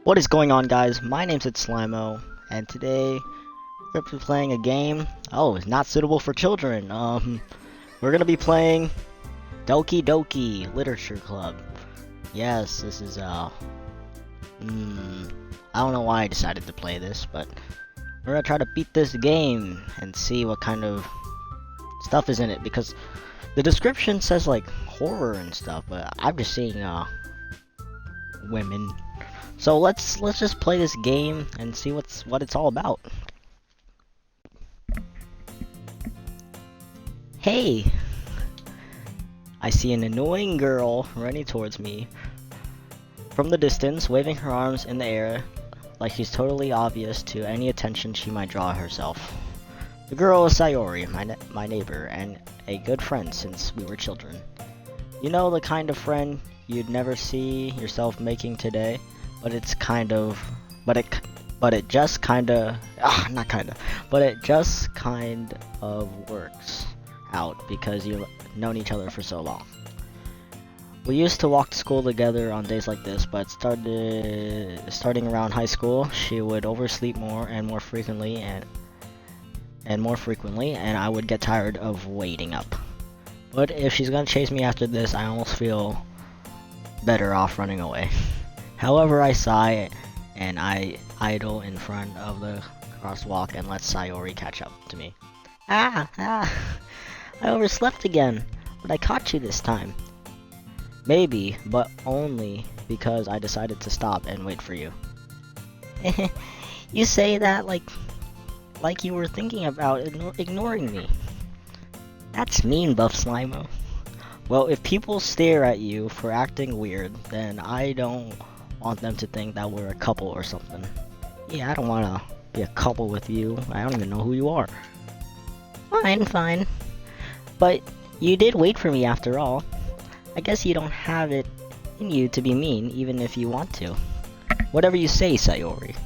What is going on, guys? My name's Slimo, and today we're gonna be playing a game. Oh, it's not suitable for children. We're gonna be playing Doki Doki Literature Club. Yes, this is I don't know why I decided to play this, but we're gonna try to beat this game and see what kind of stuff is in it, because the description says like horror and stuff, but I'm just seeing women. So let's just play this game and see what it's all about. Hey! I see an annoying girl running towards me from the distance, waving her arms in the air like she's totally obvious to any attention she might draw herself. The girl is Sayori, my neighbor, and a good friend since we were children. You know, the kind of friend you'd never see yourself making today, but it just kind of works out because you've known each other for so long. We used to walk to school together on days like this, but starting around high school, she would oversleep more and more frequently, and I would get tired of waiting up. But if she's gonna chase me after this, I almost feel better off running away. However, I sigh and I idle in front of the crosswalk and let Sayori catch up to me. I overslept again, but I caught you this time. Maybe, but only because I decided to stop and wait for you. You say that like you were thinking about ignoring me. That's mean, Buff Slimo. Well, if people stare at you for acting weird, then I don't want them to think that we're a couple or something. Yeah, I don't want to be a couple with you. I don't even know who you are. Fine. But you did wait for me after all. I guess you don't have it in you to be mean, even if you want to. Whatever you say, Sayori.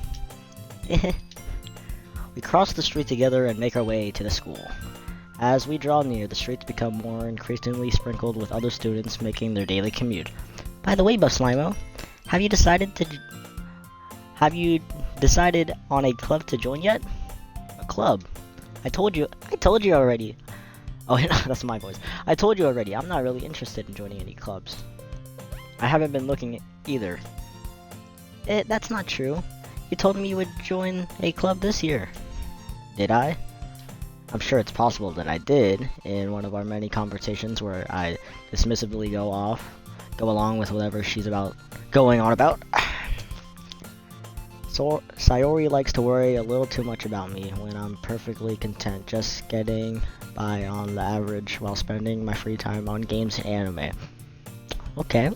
We cross the street together and make our way to the school. As we draw near, the streets become more increasingly sprinkled with other students making their daily commute. By the way, Buff Slimo, have you decided on a club to join yet? A club? I told you already. Oh, that's my voice. I told you already, I'm not really interested in joining any clubs. I haven't been looking either. That's not true. You told me you would join a club this year. Did I? I'm sure it's possible that I did in one of our many conversations where I dismissively go along with whatever she's going on about. So Sayori likes to worry a little too much about me when I'm perfectly content just getting by on the average while spending my free time on games and anime. Okay.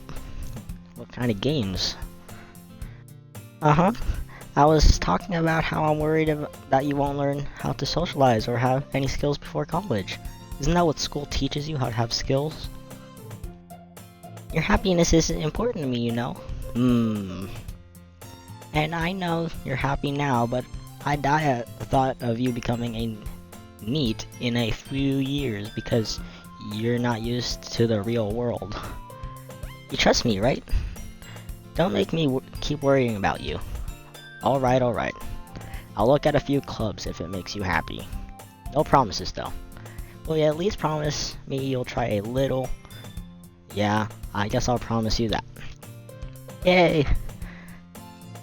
What kind of games? I was talking about how I'm worried that you won't learn how to socialize or have any skills before college. Isn't that what school teaches you, how to have skills? Your happiness is important to me, you know. And I know you're happy now, but I die at the thought of you becoming a NEET in a few years because you're not used to the real world. You trust me, right? Don't make me keep worrying about you. Alright. I'll look at a few clubs if it makes you happy. No promises though. Will you at least promise me you'll try a little? Yeah, I guess I'll promise you that. Yay!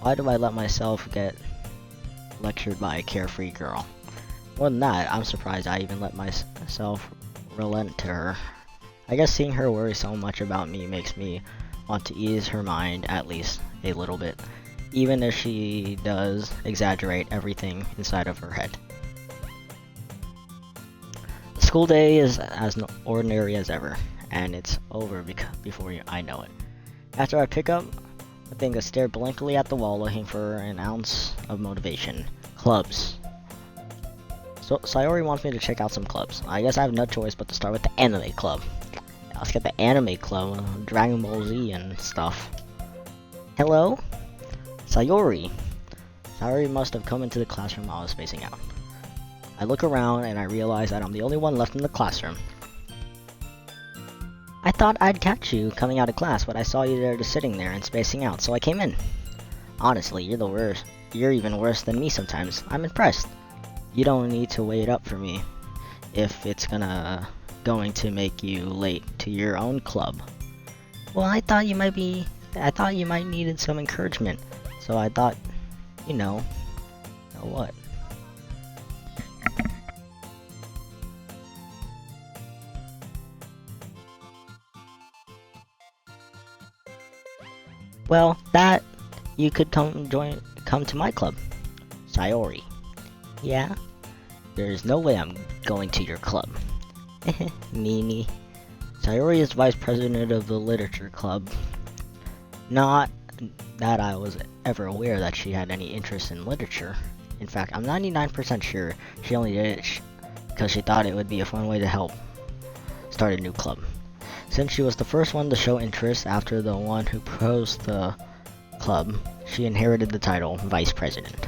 Why do I let myself get lectured by a carefree girl? More than that, I'm surprised I even let myself relent to her. I guess seeing her worry so much about me makes me want to ease her mind at least a little bit, even if she does exaggerate everything inside of her head. The school day is as ordinary as ever, and it's over before I know it. After I pick up, I think I stare blankly at the wall looking for an ounce of motivation. Clubs. So Sayori wants me to check out some clubs. I guess I have no choice but to start with the anime club. Let's get the anime club, Dragon Ball Z and stuff. Hello? Sayori. Sayori must have come into the classroom while I was spacing out. I look around and I realize that I'm the only one left in the classroom. I thought I'd catch you coming out of class, but I saw you there just sitting there and spacing out, so I came in. Honestly, you're the worst. You're even worse than me sometimes. I'm impressed. You don't need to wait up for me if it's going to make you late to your own club. Well, I thought you might needed some encouragement. So I thought, you know what? Well, that you could come to my club. Sayori. Yeah? There's no way I'm going to your club. Meanie. Sayori is vice president of the literature club. Not that I was ever aware that she had any interest in literature. In fact, I'm 99% sure she only did it because she thought it would be a fun way to help start a new club. Since she was the first one to show interest after the one who proposed the club, she inherited the title Vice President.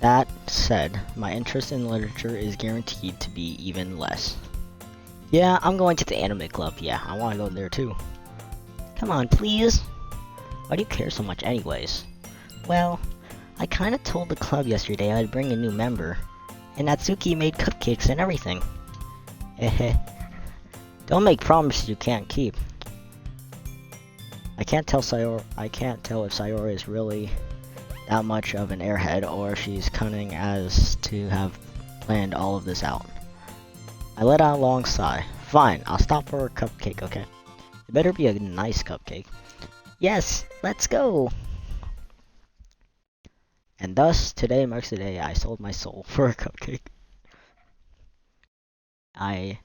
That said, my interest in literature is guaranteed to be even less. Yeah, I'm going to the anime club. Yeah, I want to go there too. Come on, please. Why do you care so much anyways? Well, I kinda told the club yesterday I'd bring a new member, and Natsuki made cupcakes and everything. Don't make promises you can't keep. I can't tell if Sayori is really that much of an airhead or if she's cunning as to have planned all of this out. I let out a long sigh. Fine, I'll stop for a cupcake, okay? It better be a nice cupcake. Yes, let's go! And thus, today marks the day I sold my soul for a cupcake. I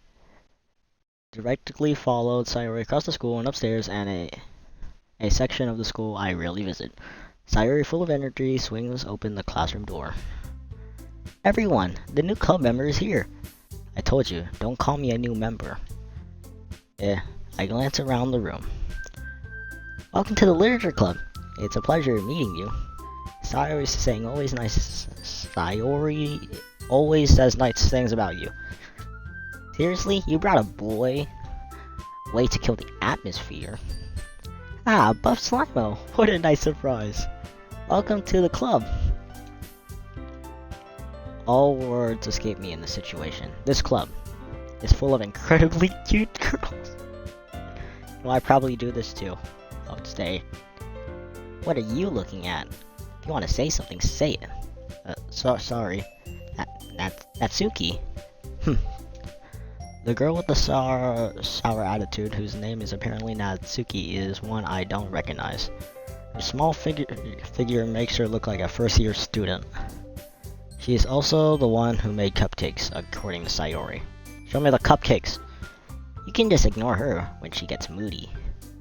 directly followed Sayori across the school and upstairs and a section of the school I rarely visit. Sayori, full of energy, swings open the classroom door. Everyone, the new club member is here. I told you, don't call me a new member. I glance around the room. Welcome to the literature club. It's a pleasure meeting you. Sayori always says nice things about you. Seriously? You brought a boy? Way to kill the atmosphere. Ah, Buff Slimo. What a nice surprise. Welcome to the club. All words escape me in this situation. This club is full of incredibly cute girls. Well, I probably do this too. I would stay. What are you looking at? If you want to say something, say it. Sorry. Natsuki. The girl with the sour attitude, whose name is apparently Natsuki, is one I don't recognize. Her small figure makes her look like a first-year student. She is also the one who made cupcakes, according to Sayori. Show me the cupcakes! You can just ignore her when she gets moody.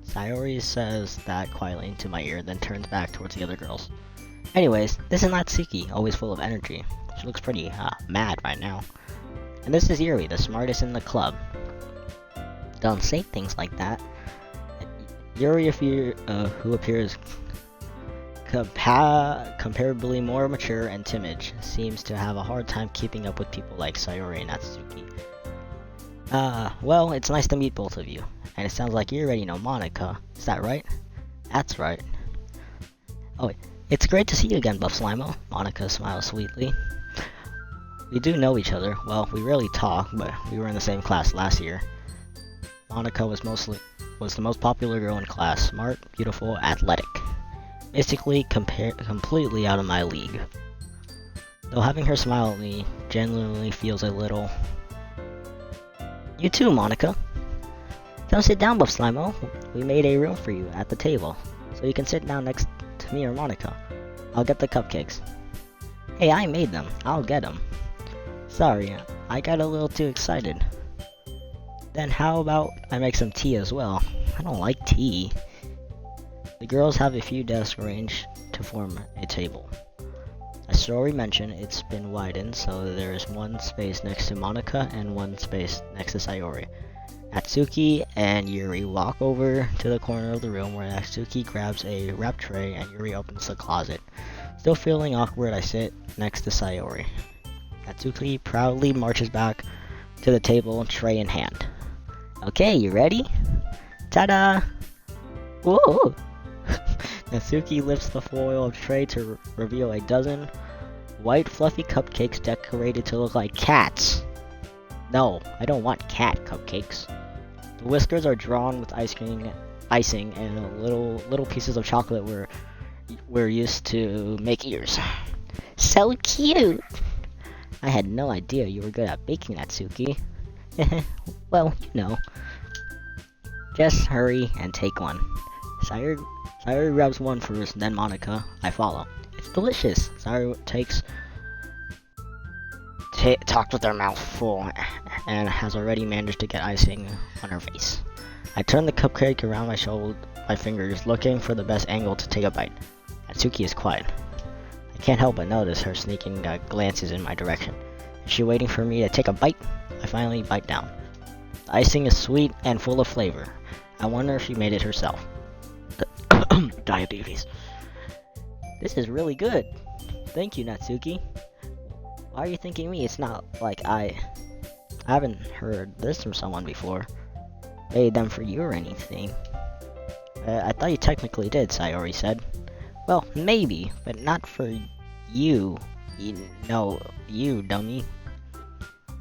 Sayori says that quietly into my ear, then turns back towards the other girls. Anyways, this is Natsuki, always full of energy. She looks pretty mad right now. And this is Yuri, the smartest in the club. Don't say things like that. Yuri, who appears comparably more mature and timid, seems to have a hard time keeping up with people like Sayori and Natsuki. Well, it's nice to meet both of you. And it sounds like you already know Monica. Is that right? That's right. Oh, it's great to see you again, Buff Slimo. Monica smiles sweetly. We do know each other. Well, we rarely talk, but we were in the same class last year. Monica was the most popular girl in class. Smart, beautiful, athletic. Basically, completely out of my league. Though having her smile at me genuinely feels a little... You too, Monica. Come sit down, Buff Slimo. We made a room for you at the table, so you can sit down next to me or Monica. I'll get the cupcakes. Hey, I made them. I'll get them. Sorry, I got a little too excited. Then how about I make some tea as well? I don't like tea. The girls have a few desks arranged to form a table. As Sayori mentioned, it's been widened, so there is one space next to Monica and one space next to Sayori. Natsuki and Yuri walk over to the corner of the room where Natsuki grabs a wrap tray and Yuri opens the closet. Still feeling awkward, I sit next to Sayori. Natsuki proudly marches back to the table, tray in hand. Okay, you ready? Ta-da! Whoa! Natsuki lifts the foil tray to reveal a dozen white fluffy cupcakes decorated to look like cats. No, I don't want cat cupcakes. The whiskers are drawn with icing, and little pieces of chocolate were used to make ears. So cute! I had no idea you were good at baking, Natsuki. Well, you know. Just hurry and take one. Sayori grabs one first, then Monica. I follow. It's delicious. Sayori talked with her mouth full and has already managed to get icing on her face. I turn the cupcake around my fingers, looking for the best angle to take a bite. Natsuki is quiet. I can't help but notice her sneaking glances in my direction. Is she waiting for me to take a bite? I finally bite down. The icing is sweet and full of flavor. I wonder if she made it herself. Diabetes. This is really good. Thank you, Natsuki. Why are you thanking me? It's not like I haven't heard this from someone before. Made them for you or anything. I thought you technically did, Sayori said. Well, maybe, but not for you. You dummy.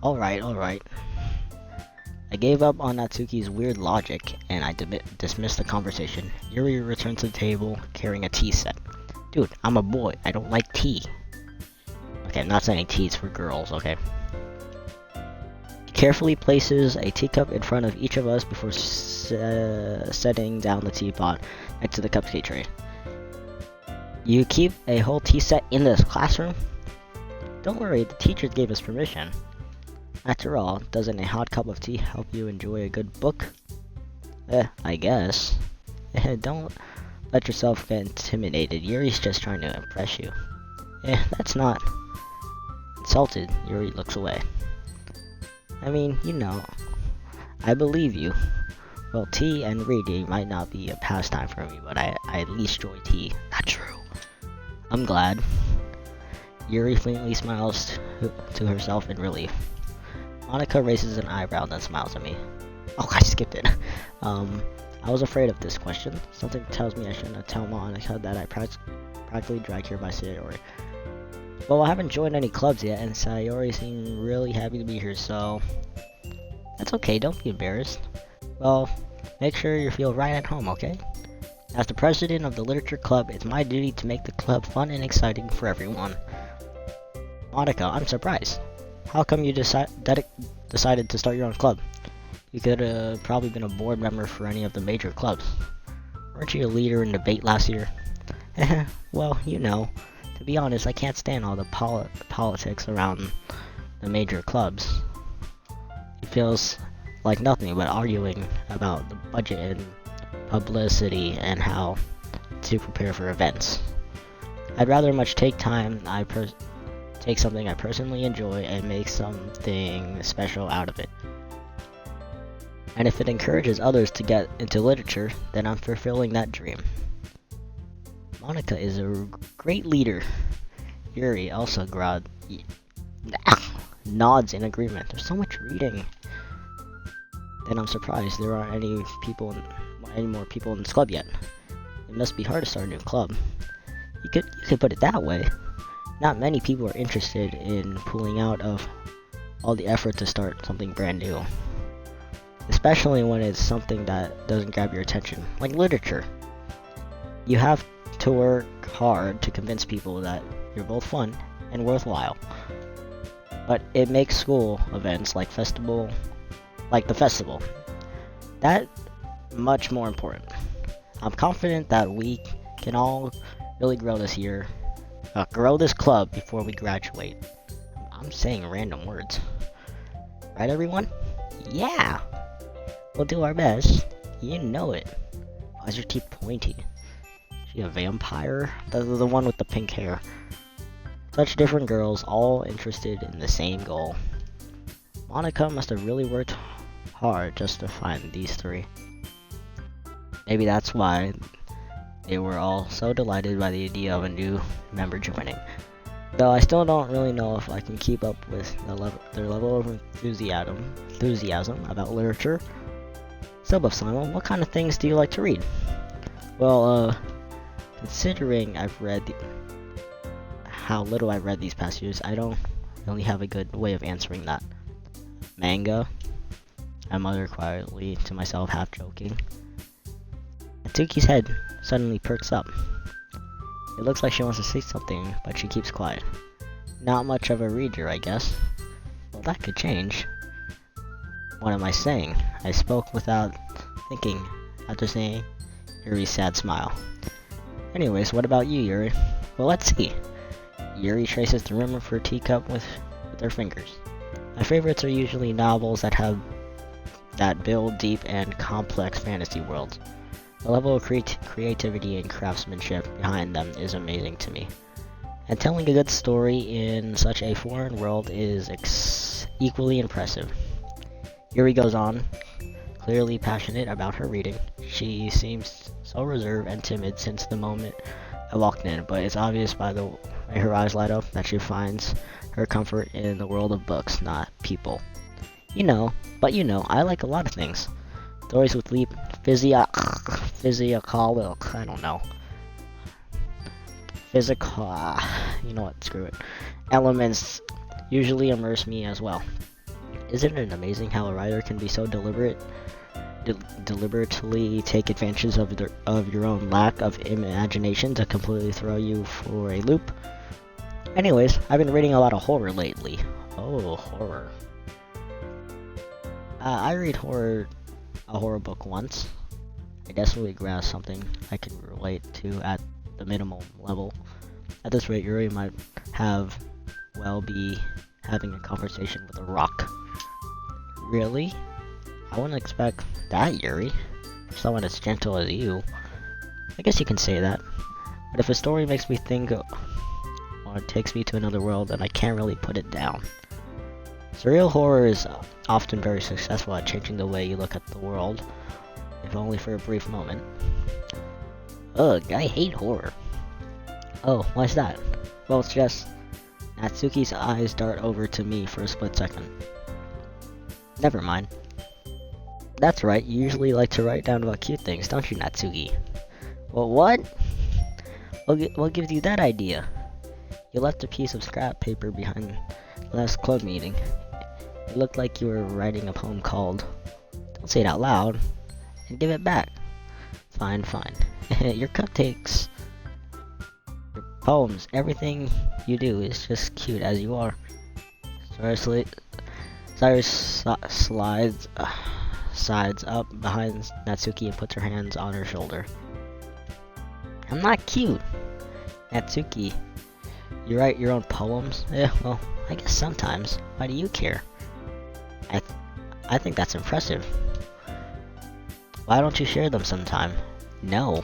Alright. I gave up on Natsuki's weird logic, and I dismissed the conversation. Yuri returned to the table, carrying a tea set. Dude, I'm a boy. I don't like tea. Okay, I'm not saying tea's for girls, okay? He carefully places a teacup in front of each of us before setting down the teapot next to the cupcake tray. You keep a whole tea set in this classroom? Don't worry, the teachers gave us permission. After all, doesn't a hot cup of tea help you enjoy a good book? I guess. Don't let yourself get intimidated. Yuri's just trying to impress you. That's not... Insulted, Yuri looks away. I mean, you know, I believe you. Well, tea and reading might not be a pastime for me, but I at least enjoy tea. Not true. I'm glad. Yuri faintly smiles to herself in relief. Monica raises an eyebrow, then smiles at me. Oh, I skipped it. I was afraid of this question. Something tells me I shouldn't tell Monica that I practically dragged here by Sayori. Well, I haven't joined any clubs yet, and Sayori seemed really happy to be here, so... That's okay, don't be embarrassed. Well, make sure you feel right at home, okay? As the president of the literature club, it's my duty to make the club fun and exciting for everyone. Monica, I'm surprised. How come you decided to start your own club? You could have probably been a board member for any of the major clubs. Weren't you a leader in debate last year? Well, you know, to be honest, I can't stand all the politics around the major clubs. It feels like nothing but arguing about the budget and publicity and how to prepare for events. I'd rather much take take something I personally enjoy and make something special out of it. And if it encourages others to get into literature, then I'm fulfilling that dream. Monica is a great leader. Yuri also nods in agreement. There's so much reading. Then I'm surprised there aren't any more people in this club yet. It must be hard to start a new club. You could put it that way. Not many people are interested in pulling out of all the effort to start something brand new. Especially when it's something that doesn't grab your attention, like literature. You have to work hard to convince people that you're both fun and worthwhile. But it makes school events like the festival, that much more important. I'm confident that we can all really grow this club before we graduate. I'm saying random words. Right, everyone? Yeah! We'll do our best. You know it. Why is your teeth pointy? Is she a vampire? The one with the pink hair. Such different girls, all interested in the same goal. Monica must have really worked hard just to find these three. Maybe that's why they were all so delighted by the idea of a new member joining. Though I still don't really know if I can keep up with their level of enthusiasm about literature. So, Simon, what kind of things do you like to read? Well, Considering how little I've read these past years, I don't really have a good way of answering that. Manga? I muttered quietly to myself, half joking. Natsuki's head suddenly perks up. It looks like she wants to say something, but she keeps quiet. Not much of a reader, I guess. Well, that could change. What am I saying? I spoke without thinking, after saying Yuri's sad smile. Anyways, what about you, Yuri? Well, let's see. Yuri traces the rim of her teacup with her fingers. My favorites are usually novels that build deep and complex fantasy worlds. The level of creativity and craftsmanship behind them is amazing to me. And telling a good story in such a foreign world is equally impressive. Yuri goes on, clearly passionate about her reading. She seems so reserved and timid since the moment I walked in, but it's obvious by the way her eyes light up that she finds her comfort in the world of books, not people. But I like a lot of things. Stories with physical, I don't know. Physical, you know what, screw it. Elements usually immerse me as well. Isn't it amazing how a writer can be so deliberately take advantage of your own lack of imagination to completely throw you for a loop? Anyways, I've been reading a lot of horror lately. Oh, horror. I read a horror book once. I desperately grasped something I can relate to at the minimal level. At this rate, Yuri might be having a conversation with a rock. Really? I wouldn't expect that, Yuri. For someone as gentle as you. I guess you can say that. But if a story makes me think or takes me to another world, then I can't really put it down. Surreal horror is often very successful at changing the way you look at the world, if only for a brief moment. Ugh, I hate horror. Oh, why's that? Well, it's just Natsuki's eyes dart over to me for a split second. Never mind. That's right, you usually like to write down about cute things, don't you, Natsuki? Well, what? What gives you that idea? You left a piece of scrap paper behind last club meeting. It looked like you were writing a poem called Don't Say It Out Loud, and give it back. Fine. Your cupcakes, your poems, everything you do is just cute as you are. Cyrus sides up behind Natsuki and puts her hands on her shoulder. I'm not cute. Natsuki, you write your own poems? Yeah, well, I guess sometimes. Why do you care? I think that's impressive. Why don't you share them sometime? No.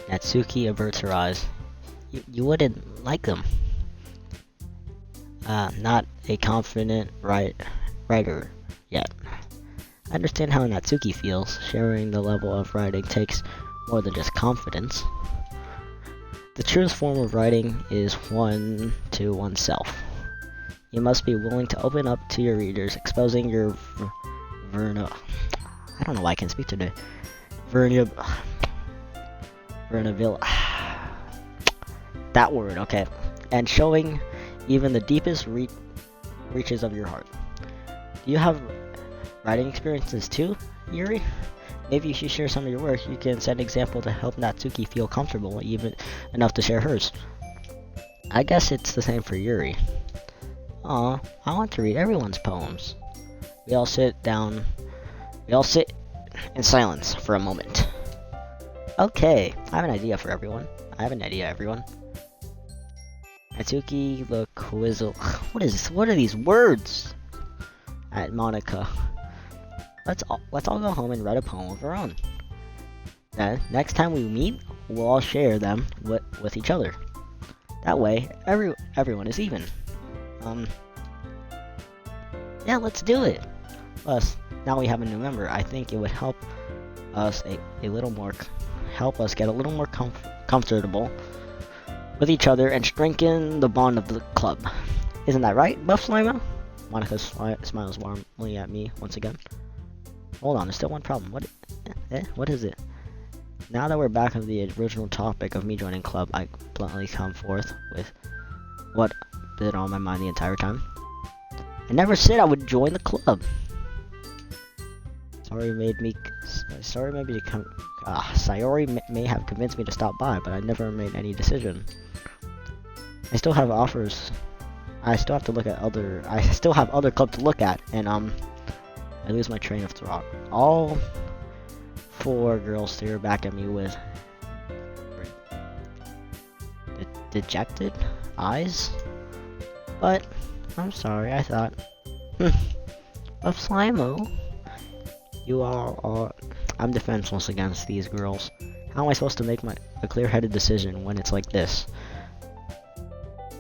Natsuki averts her eyes. You wouldn't like them. Not a confident writer yet. I understand how Natsuki feels. Sharing the level of writing takes more than just confidence. The truest form of writing is one to oneself. You must be willing to open up to your readers, exposing your I don't know why I can't speak today. That word, okay. And showing even the deepest reaches of your heart. Do you have writing experiences too, Yuri? Maybe you should share some of your work. You can set an example to help Natsuki feel comfortable, even enough to share hers. I guess it's the same for Yuri. Aw, I want to read everyone's poems. We all sit in silence for a moment. Okay, I have an idea, everyone. Natsuki looked quizzled. What is this? What are these words? At Monica. Let's all go home and write a poem of our own. Then, next time we meet, we'll all share them with each other. That way, everyone is even. Yeah, let's do it. Plus, now we have a new member. I think it would help us get a little more comfortable with each other and strengthen the bond of the club. Isn't that right, Buff Slimer? Monica smiles warmly at me once again. Hold on, there's still one problem. What is it? now that we're back on the original topic of me joining club, I bluntly come forth with what been on my mind the entire time. I never said I would join the club. Sayori may have convinced me to stop by, but I never made any decision. I still have offers. I still have other clubs to look at, and I lose my train of thought. All 4 girls stare back at me with dejected eyes. But I'm sorry, I thought of Slimo. You all are. I'm defenseless against these girls. How am I supposed to make a clear-headed decision when it's like this?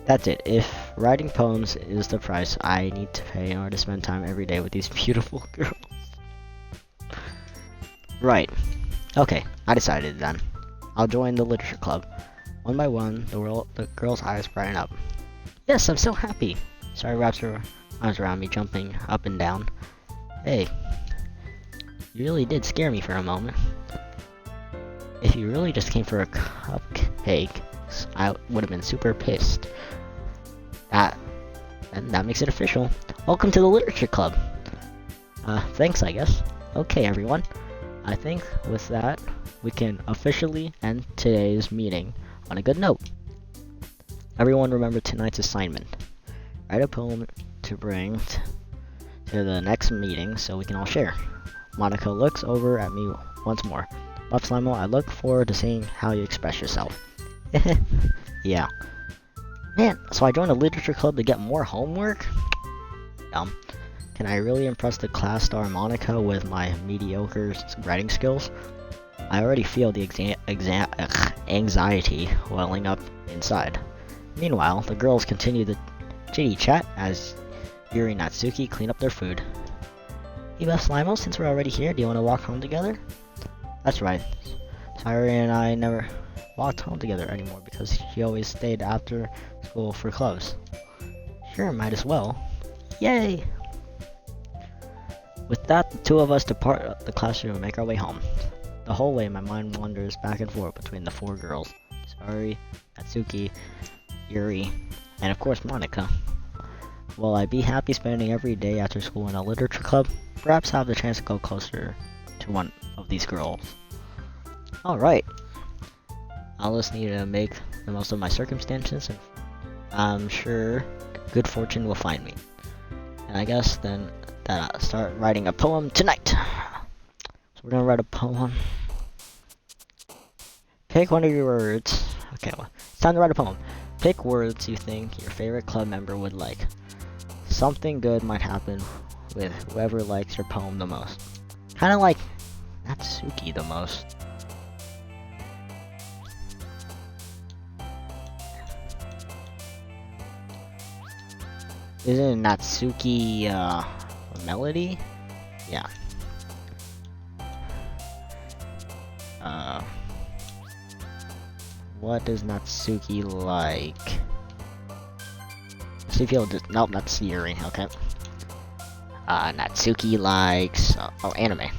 That's it. If writing poems is the price I need to pay in order to spend time every day with these beautiful girls. Right. Okay, I decided then. I'll join the literature club. One by one, the girl's eyes brighten up. Yes, I'm so happy. Sayori wraps her arms around me, jumping up and down. Hey, you really did scare me for a moment. If you really just came for a cupcake, I would have been super pissed. And that makes it official. Welcome to the literature club. Thanks, I guess. Okay, everyone. I think with that, we can officially end today's meeting on a good note. Everyone remember tonight's assignment. Write a poem to bring to the next meeting so we can all share. Monica looks over at me once more. Buff Slimo, I look forward to seeing how you express yourself. Yeah. Man, so I joined a literature club to get more homework? Dumb. Can I really impress the class star Monica with my mediocre writing skills? I already feel the anxiety welling up inside. Meanwhile, the girls continue the chitty chat as Yuri and Natsuki clean up their food. Hey Buff Slimo, since we're already here, do you want to walk home together? That's right. Sayori and I never walked home together anymore because she always stayed after school for clubs. Sure, might as well. Yay! With that, the 2 of us depart the classroom and make our way home. The whole way, my mind wanders back and forth between the 4 girls. Sayori, Natsuki, Yuri, and of course Monica. Will I be happy spending every day after school in a literature club? Perhaps have the chance to go closer to one of these girls. Alright. I'll just need to make the most of my circumstances, and I'm sure good fortune will find me. And I guess then that I'll start writing a poem tonight. So we're gonna write a poem. Pick one of your words. Okay, well, it's time to write a poem. Pick words you think your favorite club member would like. Something good might happen with whoever likes your poem the most. Kinda like Natsuki the most. Isn't Natsuki a melody? Yeah. What does Natsuki like? See if you'll just nope, that's Yuri, okay. Natsuki likes anime.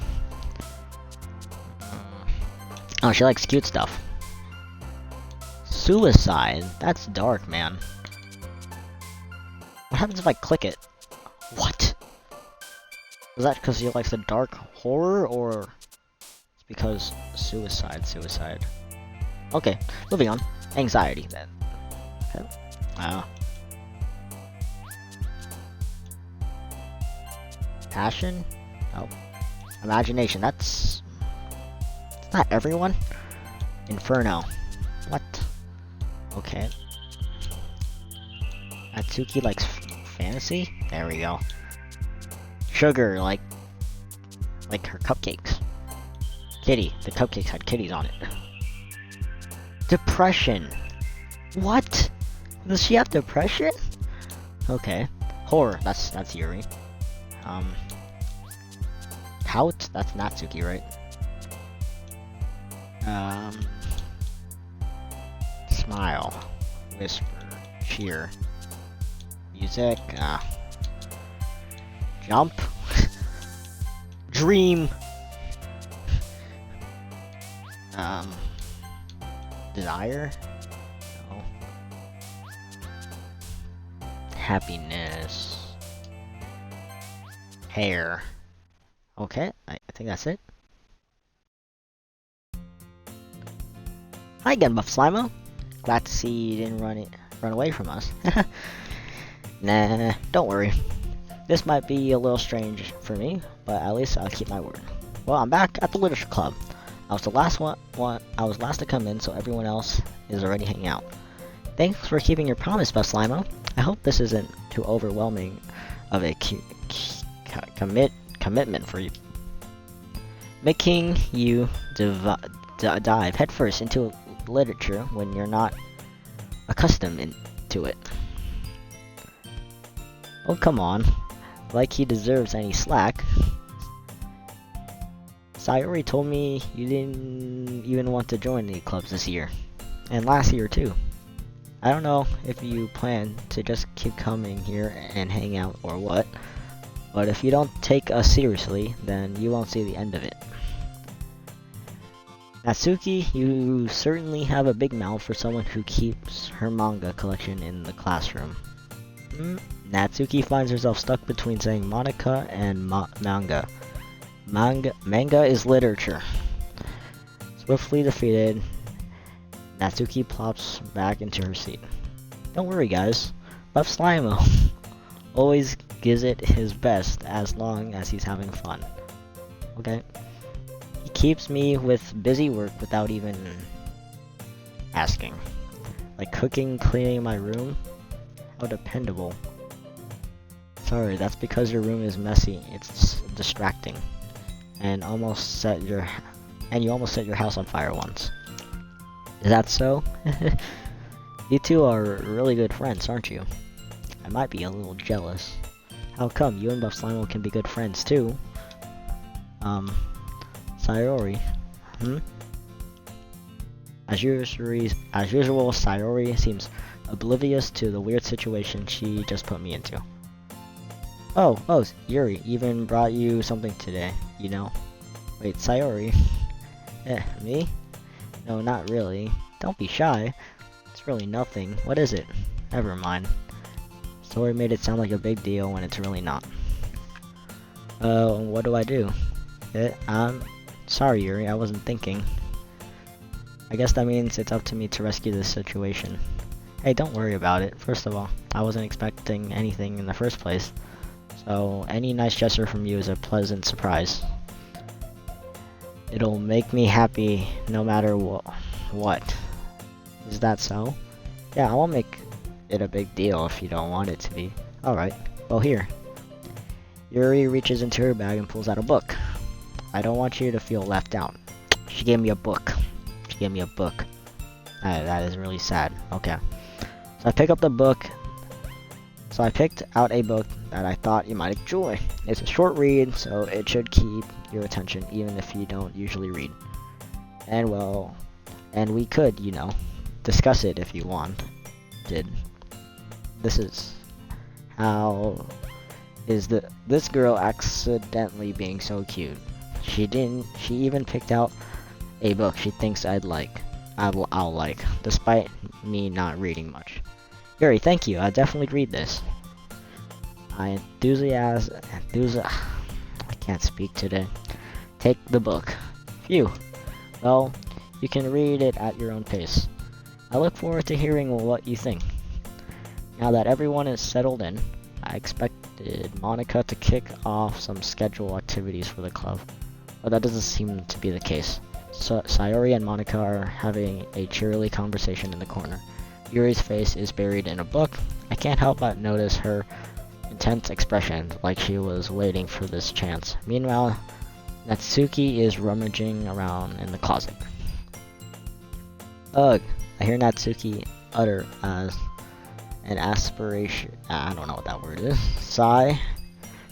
Oh, she likes cute stuff. Suicide? That's dark, man. What happens if I click it? What? Is that because she likes the dark horror, or it's because suicide? Okay, moving on. Anxiety, then. Okay. Passion? Oh. Imagination, that's not everyone. Inferno. What? Okay. Natsuki likes fantasy? There we go. Sugar, like her cupcakes. Kitty, the cupcakes had kitties on it. Depression. What? Does she have depression? Okay. Horror, that's Yuri. Pout, that's Natsuki, right? Smile. Whisper. Cheer. Music. Jump. Dream. Um, desire? No. Happiness. Hair. Okay, I think that's it. Hi again, Buff Slimo. Glad to see you didn't run away from us. Nah, don't worry. This might be a little strange for me, but at least I'll keep my word. Well, I'm back at the literature club. I was the last one. I was last to come in, so everyone else is already hanging out. Thanks for keeping your promise, Buff Slimo. I hope this isn't too overwhelming of a commitment for you. Making you dive headfirst into literature when you're not accustomed to it. Oh, come on. Like he deserves any slack. Sayori told me you didn't even want to join any clubs this year. And last year too. I don't know if you plan to just keep coming here and hang out or what. But if you don't take us seriously, then you won't see the end of it. Natsuki, you certainly have a big mouth for someone who keeps her manga collection in the classroom. Natsuki finds herself stuck between saying Monica and manga. Manga is literature. Swiftly defeated, Natsuki plops back into her seat. Don't worry, guys. Buff Slimo always gives it his best as long as he's having fun. Okay? He keeps me with busy work without even asking. Like cooking, cleaning my room. How dependable. Sorry, that's because your room is messy. It's distracting. And you almost set your house on fire once. Is that so? You two are really good friends, aren't you? I might be a little jealous. How come you and Buff Slimo can be good friends too? Sayori. As usual, Sayori seems oblivious to the weird situation she just put me into. Oh, Yuri even brought you something today, you know. Wait, Sayori? Me? No, not really. Don't be shy. It's really nothing. What is it? Never mind. Story made it sound like a big deal when it's really not. What do I do? I'm sorry, Yuri, I wasn't thinking. I guess that means it's up to me to rescue this situation. Hey, don't worry about it. First of all, I wasn't expecting anything in the first place. So, any nice gesture from you is a pleasant surprise. It'll make me happy no matter what. Is that so? Yeah, I won't make it a big deal if you don't want it to be. Alright, well here. Yuri reaches into her bag and pulls out a book. I don't want you to feel left out. She gave me a book. That is really sad. Okay. So I picked out a book that I thought you might enjoy. It's a short read, so it should keep your attention even if you don't usually read. And we could, you know, discuss it if you wanted. This is how is this girl accidentally being so cute. She even picked out a book she thinks I'll like, despite me not reading much. Yuri, thank you. I'll definitely read this. I can't speak today. Take the book. Phew. Well, you can read it at your own pace. I look forward to hearing what you think. Now that everyone is settled in, I expected Monica to kick off some scheduled activities for the club, but that doesn't seem to be the case. So Sayori and Monica are having a cheery conversation in the corner. Yuri's face is buried in a book. I can't help but notice her intense expression, like she was waiting for this chance. Meanwhile, Natsuki is rummaging around in the closet. Ugh, I hear Natsuki utter as an aspiration. I don't know what that word is. Sigh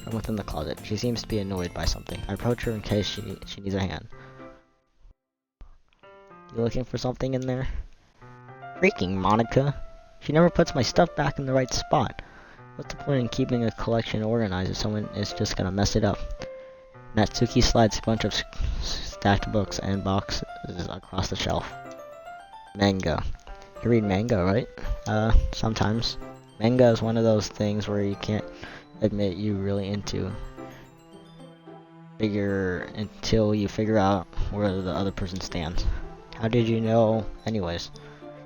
from within the closet. She seems to be annoyed by something. I approach her in case she needs a hand. You looking for something in there? Freaking Monica. She never puts my stuff back in the right spot. What's the point in keeping a collection organized if someone is just gonna mess it up? Natsuki slides a bunch of stacked books and boxes across the shelf. Manga. You read manga, right? Sometimes. Manga is one of those things where you can't admit you really into until you figure out where the other person stands. How did you know anyways?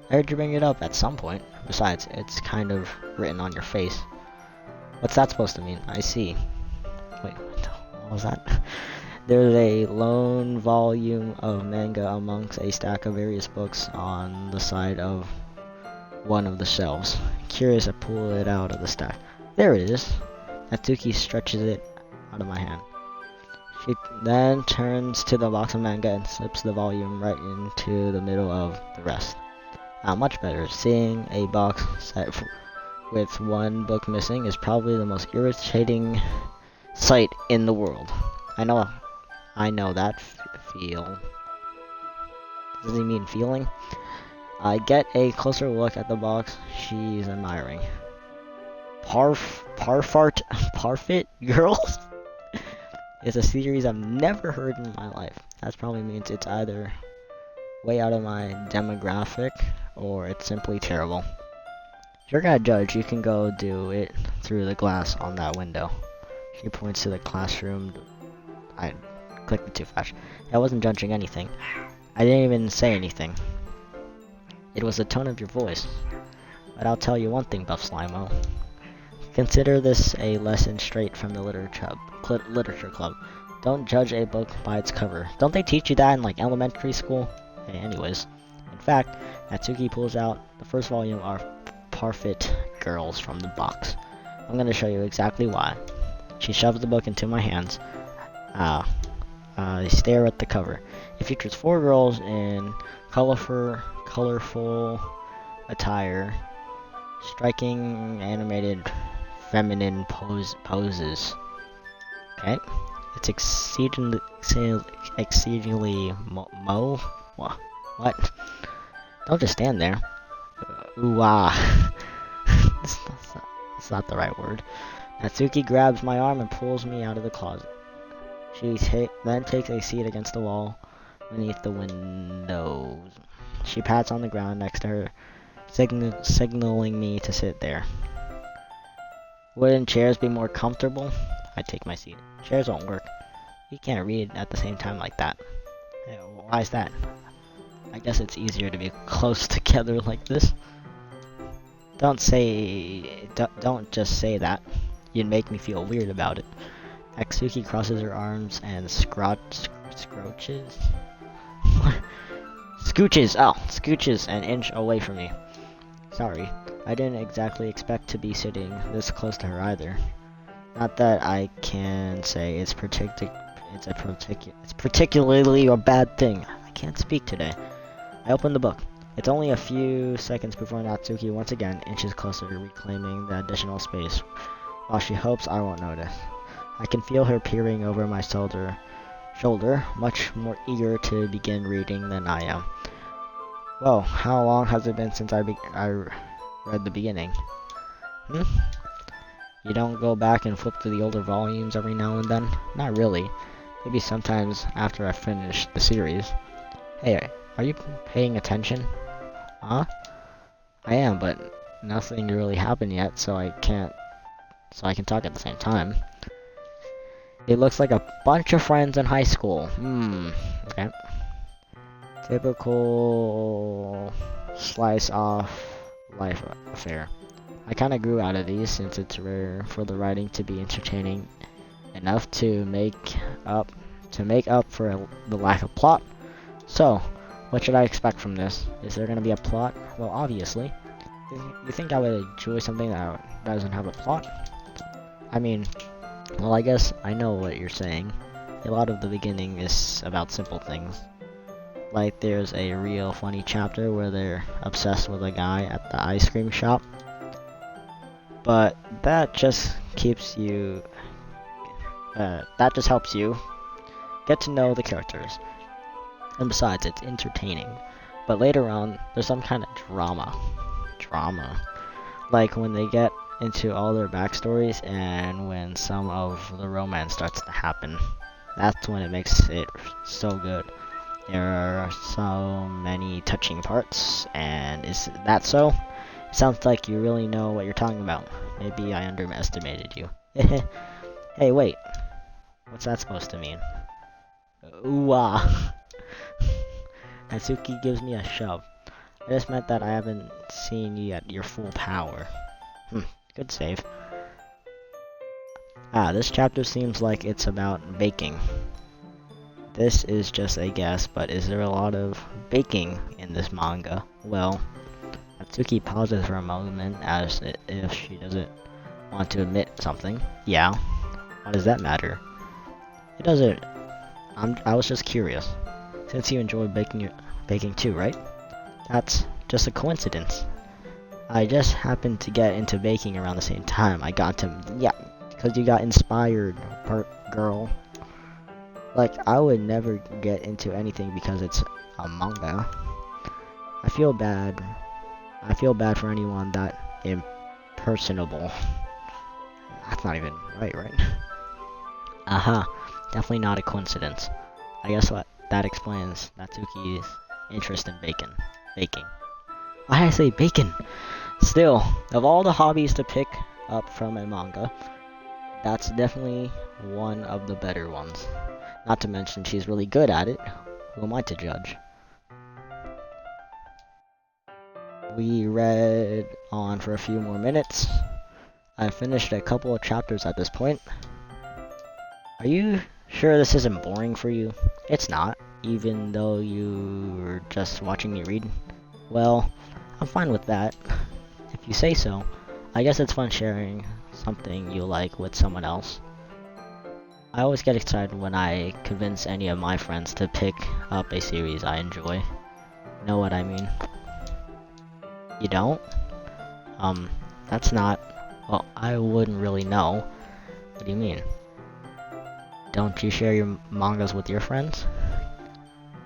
I heard you bring it up at some point. Besides, it's kind of written on your face. What's that supposed to mean? I see. Wait, what was that? There's a lone volume of manga amongst a stack of various books on the side of one of the shelves. Curious, I pull it out of the stack. There it is. Natsuki stretches it out of my hand. She then turns to the box of manga and slips the volume right into the middle of the rest. Much better. Seeing a box set with one book missing is probably the most irritating sight in the world. I know that feel. Does he mean feeling? I get a closer look at the box she's admiring. Parfit Girls? It's a series I've never heard in my life. That probably means it's either way out of my demographic or it's simply terrible. If you're gonna judge, you can go do it through the glass on that window. She points to the classroom. I clicked it too fast. I wasn't judging anything. I didn't even say anything. It was the tone of your voice. But I'll tell you one thing, Buff Slimo. Consider this a lesson straight from the literature club. Don't judge a book by its cover. Don't they teach you that in like elementary school? Hey, anyways. In fact, Natsuki pulls out the first volume of Parfit Girls from the box. I'm gonna show you exactly why. She shoves the book into my hands. I stare at the cover. It features 4 girls in colorful attire, striking animated feminine poses. Okay, it's exceedingly what? Don't just stand there. Ooh ah. It's not the right word. Natsuki grabs my arm and pulls me out of the closet. She then takes a seat against the wall beneath the windows. She pats on the ground next to her, signaling me to sit there. Wouldn't chairs be more comfortable? I take my seat. Chairs won't work. You can't read at the same time like that. Why is that? I guess it's easier to be close together like this. Don't just say that. You'd make me feel weird about it. Natsuki crosses her arms and scooches an inch away from me. Sorry, I didn't exactly expect to be sitting this close to her either. Not that I can say it's particularly a bad thing. I can't speak today. I open the book. It's only a few seconds before Natsuki once again inches closer, reclaiming the additional space, while she hopes I won't notice. I can feel her peering over my shoulder, much more eager to begin reading than I am. Whoa, how long has it been since I read the beginning? You don't go back and flip through the older volumes every now and then? Not really. Maybe sometimes after I finish the series. Hey, are you paying attention? Huh? I am, but nothing really happened yet, so I can talk at the same time. It looks like a bunch of friends in high school. Okay. Typical slice off life affair. I kinda grew out of these since it's rare for the writing to be entertaining enough to make up for the lack of plot. So, what should I expect from this? Is there gonna be a plot? Well, obviously. You think I would enjoy something that doesn't have a plot? I mean, well, I guess I know what you're saying. A lot of the beginning is about simple things. Like there's a real funny chapter where they're obsessed with a guy at the ice cream shop. But that just helps you get to know the characters. And besides, it's entertaining. But later on, there's some kind of drama. Like when they get into all their backstories and when some of the romance starts to happen. That's when it makes it so good. There are so many touching parts, and is that so? It sounds like you really know what you're talking about. Maybe I underestimated you. Hey, wait. What's that supposed to mean? Ooh ah. Natsuki gives me a shove. I just meant that I haven't seen you at your full power. Good save. This chapter seems like it's about baking. This is just a guess, but is there a lot of baking in this manga? Well, Natsuki pauses for a moment as if she doesn't want to admit something. Yeah. Why does that matter? It doesn't. I was just curious. Since you enjoy baking too, right? That's just a coincidence. I just happened to get into baking around the same time. I got to, yeah, because you got inspired, girl. Like, I would never get into anything because it's a manga. I feel bad. I feel bad for anyone that impersonable. That's not even right? Aha, definitely not a coincidence. I guess that explains Natsuki's interest in baking. Why did I say bacon? Still, of all the hobbies to pick up from a manga, that's definitely one of the better ones. Not to mention she's really good at it. Who am I to judge? We read on for a few more minutes. I finished a couple of chapters at this point. Are you sure this isn't boring for you? It's not, even though you were just watching me read. Well, I'm fine with that. If you say so. I guess it's fun sharing something you like with someone else. I always get excited when I convince any of my friends to pick up a series I enjoy. Know what I mean? You don't? That's not... Well, I wouldn't really know. What do you mean? Don't you share your mangas with your friends?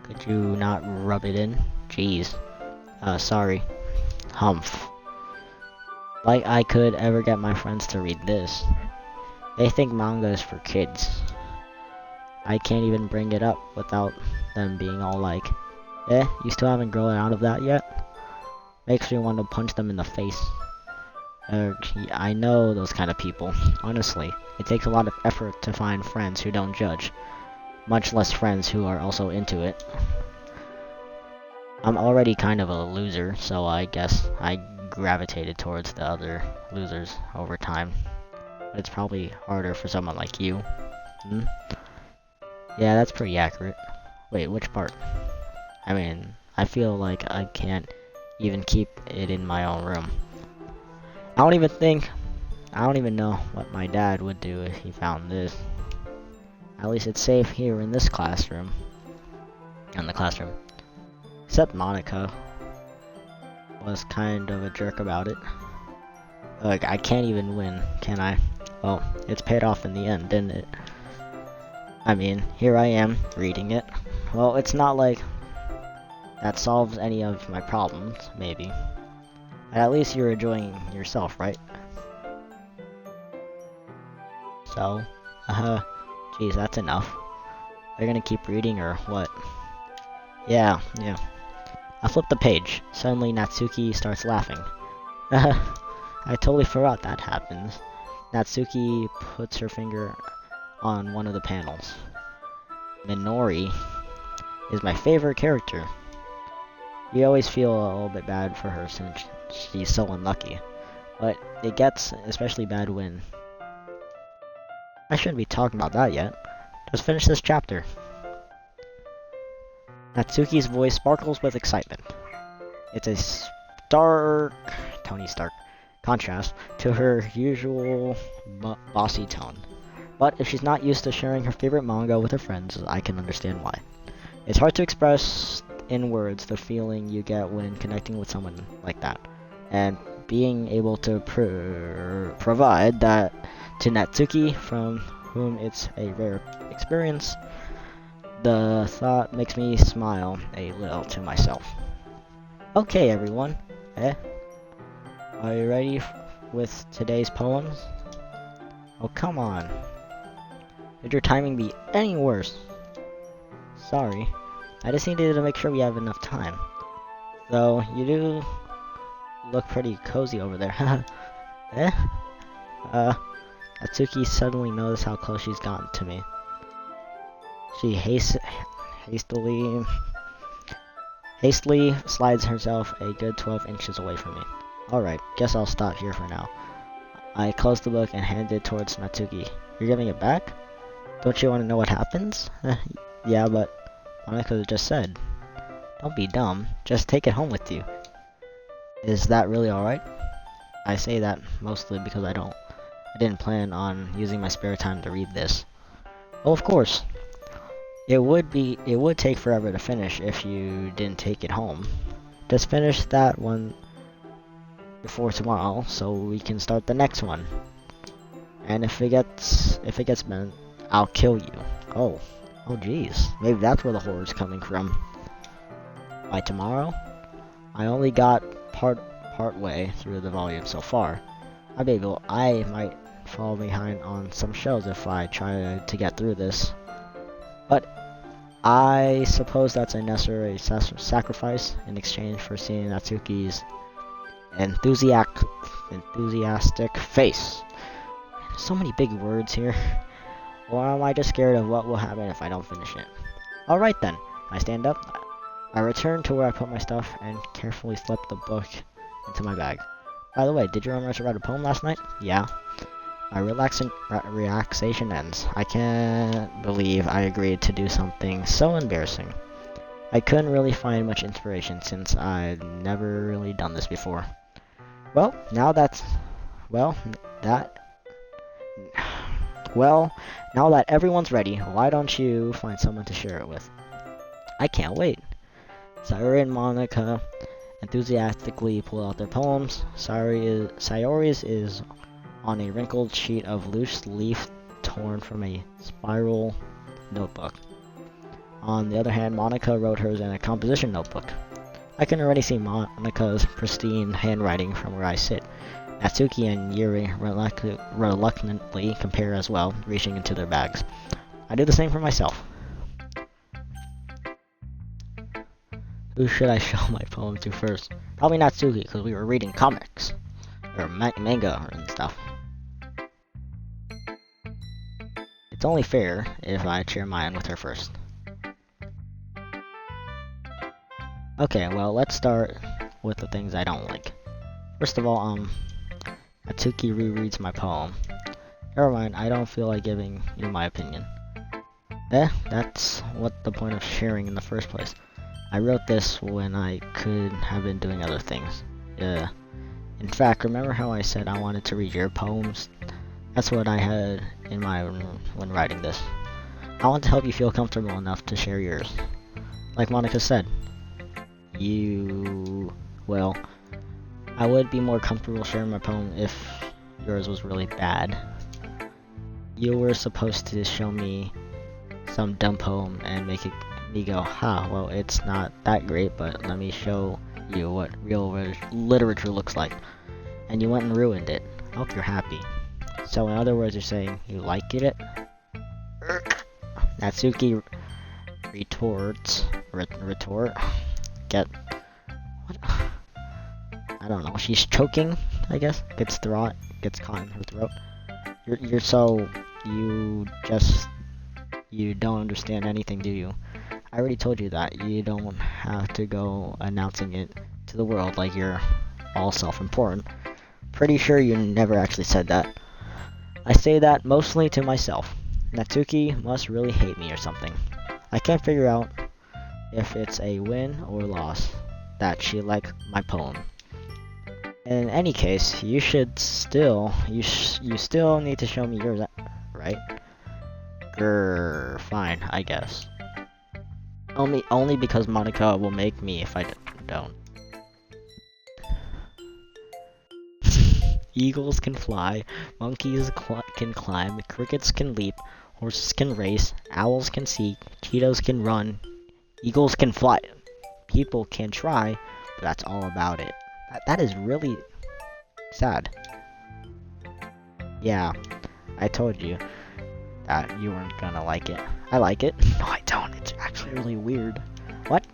Could you not rub it in? Jeez. Sorry. Humph. Like I could ever get my friends to read this. They think manga is for kids. I can't even bring it up without them being all like, you still haven't grown out of that yet? Makes me want to punch them in the face. I know those kind of people. Honestly, it takes a lot of effort to find friends who don't judge. Much less friends who are also into it. I'm already kind of a loser, so I guess I gravitated towards the other losers over time. But it's probably harder for someone like you. Yeah, that's pretty accurate. Wait, which part? I mean, I feel like I can't even keep it in my own room. I don't even know what my dad would do if he found this. At least it's safe here in this classroom. In the classroom. Except Monica was kind of a jerk about it. Like, I can't even win, can I? Well, it's paid off in the end, didn't it? I mean, here I am, reading it. Well, it's not like that solves any of my problems, maybe. At least you're enjoying yourself, right? So, geez, that's enough. Are you gonna keep reading or what? Yeah. I flip the page. Suddenly Natsuki starts laughing. I totally forgot that happens. Natsuki puts her finger on one of the panels. Minori is my favorite character. We always feel a little bit bad for her since she's so unlucky. But it gets especially bad when... I shouldn't be talking about that yet. Just finish this chapter. Natsuki's voice sparkles with excitement. It's a stark, Tony Stark, contrast to her usual bossy tone. But if she's not used to sharing her favorite manga with her friends, I can understand why. It's hard to express in words the feeling you get when connecting with someone like that. And being able to provide that to Natsuki, from whom it's a rare experience, the thought makes me smile a little to myself. Okay, everyone. Are you ready with today's poems? Oh, come on. Could your timing be any worse? Sorry. I just needed to make sure we have enough time. Though, you do look pretty cozy over there. Eh? Atsuki suddenly noticed how close she's gotten to me. She hastily slides herself a good 12 inches away from me. Alright, guess I'll stop here for now. I closed the book and handed it towards Natsuki. You're giving it back? Don't you want to know what happens? Yeah, but Monica just said. Don't be dumb. Just take it home with you. Is that really alright? I say that mostly because I didn't plan on using my spare time to read this. Well, of course. It would take forever to finish if you didn't take it home. Just finish that one before tomorrow so we can start the next one. And if it gets bent, I'll kill you. Oh jeez. Maybe that's where the horror's coming from. By tomorrow? I only got part way through the volume so far. I might fall behind on some shows if I try to get through this. But I suppose that's a necessary sacrifice in exchange for seeing Natsuki's enthusiastic face. So many big words here. Or am I just scared of what will happen if I don't finish it? Alright then. I stand up. I return to where I put my stuff and carefully slip the book into my bag. By the way, did you remember to write a poem last night? Yeah. My relaxation ends. I can't believe I agreed to do something so embarrassing. I couldn't really find much inspiration since I'd never really done this before. Well, now that everyone's ready, why don't you find someone to share it with? I can't wait. Sayori and Monica enthusiastically pull out their poems. Sayori's is on a wrinkled sheet of loose leaf torn from a spiral notebook. On the other hand, Monica wrote hers in a composition notebook. I can already see Monica's pristine handwriting from where I sit. Natsuki and Yuri reluctantly compare as well, reaching into their bags. I do the same for myself. Who should I show my poem to first? Probably Natsuki, because we were reading comics. Or manga and stuff. It's only fair if I share mine with her first. Okay, well, let's start with the things I don't like. First of all, Natsuki rereads my poem. Never mind, I don't feel like giving you my opinion. That's what the point of sharing in the first place. I wrote this when I could have been doing other things. In fact, remember how I said I wanted to read your poems? That's what I had in mind when writing this. I want to help you feel comfortable enough to share yours. Like Monica said, well, I would be more comfortable sharing my poem if yours was really bad. You were supposed to show me some dumb poem and make me go, well, it's not that great, but let me show you what real literature looks like. And you went and ruined it. I hope you're happy. So in other words, you're saying you like it? Natsuki retort. What? I don't know. She's choking, I guess. Gets caught in her throat. You don't understand anything, do you? I already told you that. You don't have to go announcing it to the world like you're all self-important. Pretty sure you never actually said that. I say that mostly to myself. Natsuki must really hate me or something. I can't figure out if it's a win or loss that she liked my poem. In any case, you still need to show me yours, right? Fine, I guess. Only because Monica will make me if I don't. Eagles can fly, monkeys can climb, crickets can leap, horses can race, owls can see, cheetahs can run, eagles can fly. People can try, but that's all about it. That is really sad. Yeah, I told you. that you weren't gonna like it. I like it. No, I don't. It's actually really weird. What?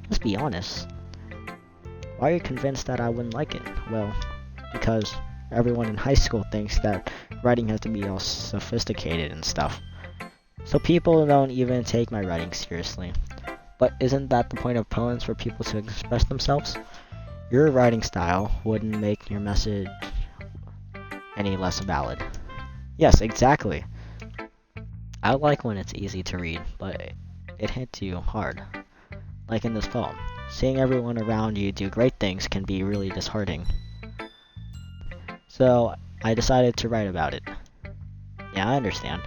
Just be honest. Why are you convinced that I wouldn't like it? Well, because everyone in high school thinks that writing has to be all sophisticated and stuff. So people don't even take my writing seriously. But isn't that the point of poems, for people to express themselves? Your writing style wouldn't make your message any less valid. Yes, exactly. I like when it's easy to read, but it hits you hard. Like in this poem. Seeing everyone around you do great things can be really disheartening. So I decided to write about it. Yeah, I understand.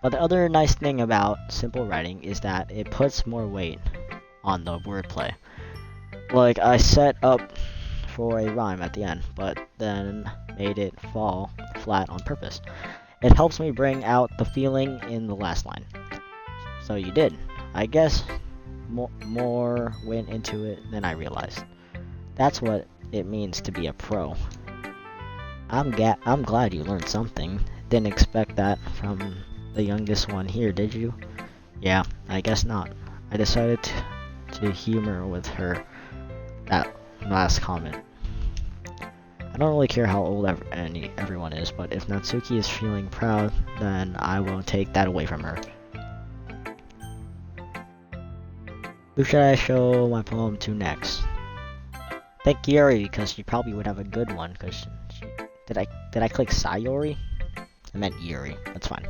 But the other nice thing about simple writing is that it puts more weight on the wordplay. Like, I set up for a rhyme at the end, but then made it fall flat on purpose. It helps me bring out the feeling in the last line. So you did. I guess more went into it than I realized. That's what it means to be a pro. I'm glad you learned something. Didn't expect that from the youngest one here, did you? Yeah, I guess not. I decided to humor with her that last comment. I don't really care how old everyone is, but if Natsuki is feeling proud, then I won't take that away from her. Who should I show my poem to next? Thank Yuri, because she probably would have a good one, because did I click Sayori? I meant Yuri. That's fine.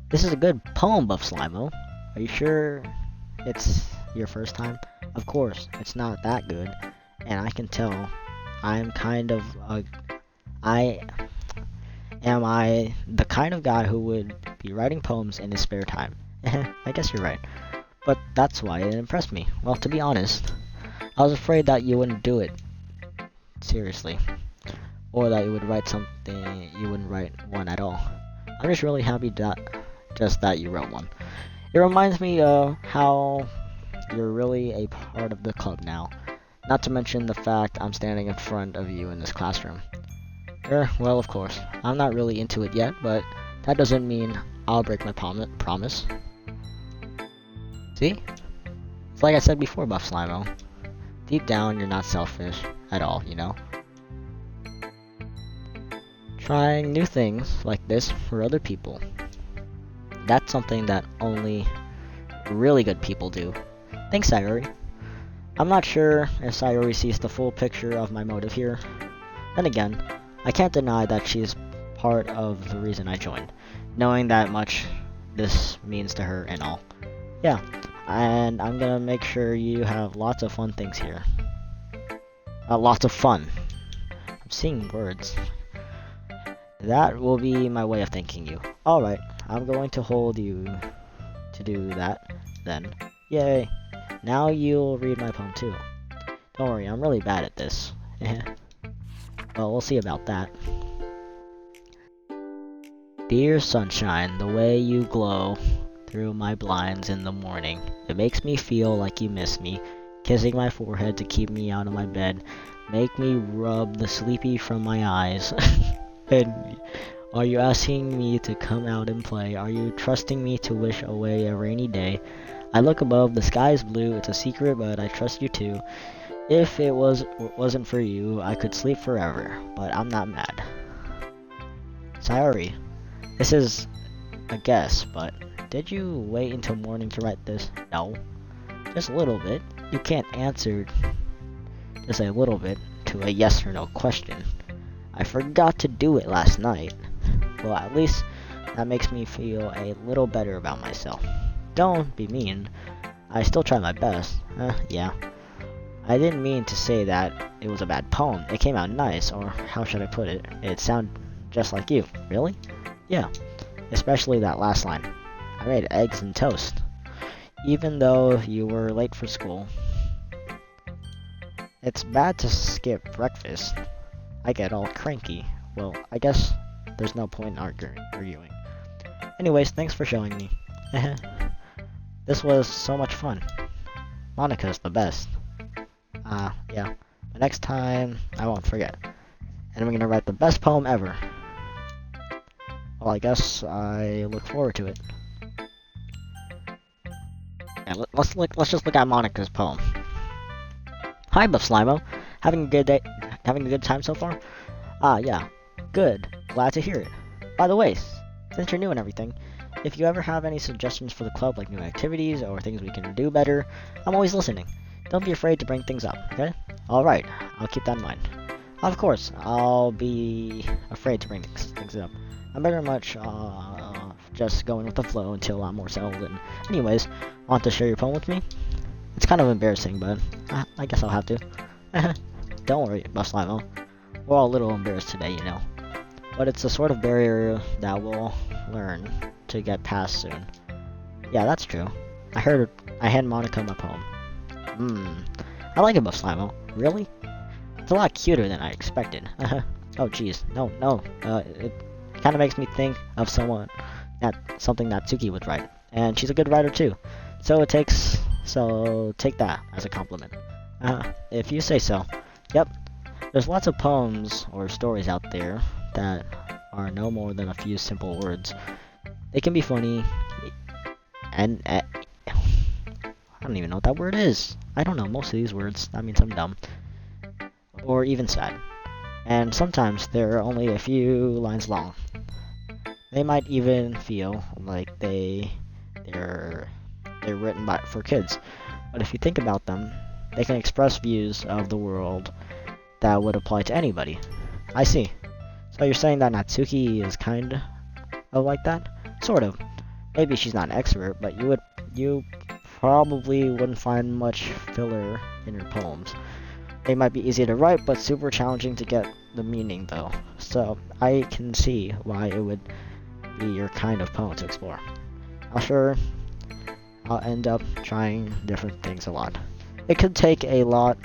This is a good poem, Buff Slimo. Are you sure it's your first time? Of course, it's not that good, and I can tell. I'm kind of am I the kind of guy who would be writing poems in his spare time? I guess you're right. But that's why it impressed me. Well, to be honest, I was afraid that you wouldn't do it seriously, or that you would write something you wouldn't write one at all. I'm just really happy that you wrote one. It reminds me of how you're really a part of the club now. Not to mention the fact I'm standing in front of you in this classroom. Well, of course, I'm not really into it yet, but that doesn't mean I'll break my promise. See? It's like I said before, Buff Slimo. Deep down, you're not selfish at all, you know? Trying new things like this for other people. That's something that only really good people do. Thanks, Sayori. I'm not sure if Sayori sees the full picture of my motive here. Then again, I can't deny that she's part of the reason I joined, knowing that much this means to her and all. Yeah, and I'm gonna make sure you have lots of fun things here. Lots of fun. I'm seeing words. That will be my way of thanking you. Alright, I'm going to hold you to do that, then. Yay! Now you'll read my poem too. Don't worry, I'm really bad at this. Well, we'll see about that. Dear sunshine, the way you glow through my blinds in the morning, it makes me feel like you miss me, kissing my forehead to keep me out of my bed, make me rub the sleepy from my eyes. And are you asking me to come out and play? Are you trusting me to wish away a rainy day? I look above, the sky is blue, it's a secret, but I trust you too. If it wasn't for you, I could sleep forever, but I'm not mad. Sayori, this is a guess, but did you wait until morning to write this? No. Just a little bit. You can't answer just a little bit to a yes or no question. I forgot to do it last night. Well, at least that makes me feel a little better about myself. Don't be mean. I still try my best. Yeah. I didn't mean to say that it was a bad poem. It came out nice, or how should I put it? It sounded just like you. Really? Yeah. Especially that last line. I made eggs and toast. Even though you were late for school. It's bad to skip breakfast. I get all cranky. Well, I guess there's no point in arguing. Anyways, thanks for showing me. This was so much fun. Monica's the best. Yeah. But next time, I won't forget. And I'm gonna write the best poem ever. Well, I guess I look forward to it. Yeah, let's just look at Monica's poem. Hi, Buff Slimo. Having a good day? Having a good time so far? Ah, yeah. Good. Glad to hear it. By the way, since you're new and everything, if you ever have any suggestions for the club, like new activities or things we can do better, I'm always listening. Don't be afraid to bring things up, okay? Alright, I'll keep that in mind. Of course, I'll be afraid to bring things up. I'm very much just going with the flow until I'm more settled in. Anyways, want to share your poem with me? It's kind of embarrassing, but I guess I'll have to. Don't worry, Buff Slimo. We're all a little embarrassed today, you know. But it's a sort of barrier that we'll learn to get past soon. Yeah, that's true. I hand Monica my poem. I like it, Buff Slimo. Really? It's a lot cuter than I expected. Oh, jeez. No. It kind of makes me think of something that Tsuki would write. And she's a good writer, too. So take that as a compliment. If you say so. Yep. There's lots of poems or stories out there that are no more than a few simple words. They can be funny, and I don't even know what that word is. I don't know most of these words. That means I'm dumb. Or even sad. And sometimes they're only a few lines long. They might even feel like they're written for kids. But if you think about them, they can express views of the world that would apply to anybody. I see. So you're saying that Natsuki is kind of like that? Sort of. Maybe she's not an expert, but you probably wouldn't find much filler in her poems. They might be easy to write, but super challenging to get the meaning, though. So I can see why it would be your kind of poem to explore. I'll end up trying different things a lot. It could take a while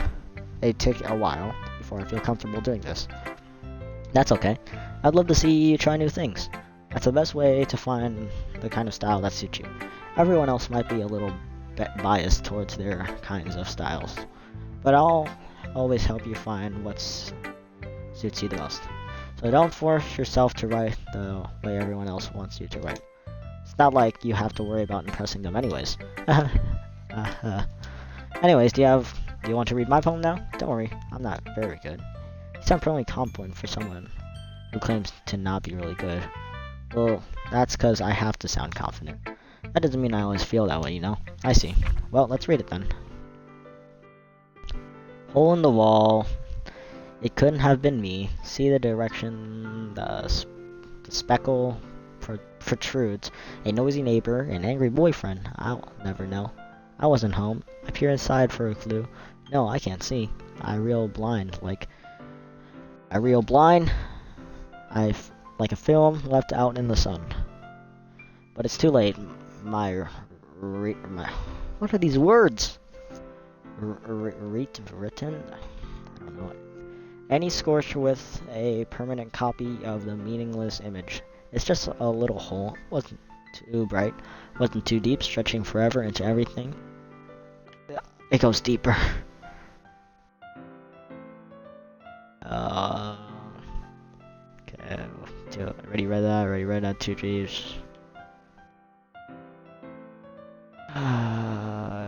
before I feel comfortable doing this. That's okay. I'd love to see you try new things. That's the best way to find the kind of style that suits you. Everyone else might be a little bit biased towards their kinds of styles, but I'll always help you find what suits you the most. So don't force yourself to write the way everyone else wants you to write. It's not like you have to worry about impressing them anyways. Anyways, do you want to read my poem now? Don't worry, I'm not very good. You sound pretty confident for someone who claims to not be really good. Well, that's because I have to sound confident. That doesn't mean I always feel that way, you know? I see. Well, let's read it then. Hole in the wall. It couldn't have been me. See the direction the speckle protrudes. A noisy neighbor, an angry boyfriend. I'll never know. I wasn't home. I peer inside for a clue. No, I can't see. I reel blind. Like a film left out in the sun. But it's too late. My what are these words? Written? I don't know. Any scorch with a permanent copy of the meaningless image. It's just a little hole. Wasn't too bright. Wasn't too deep, stretching forever into everything. It goes deeper. Okay. Already read that. 2 G's.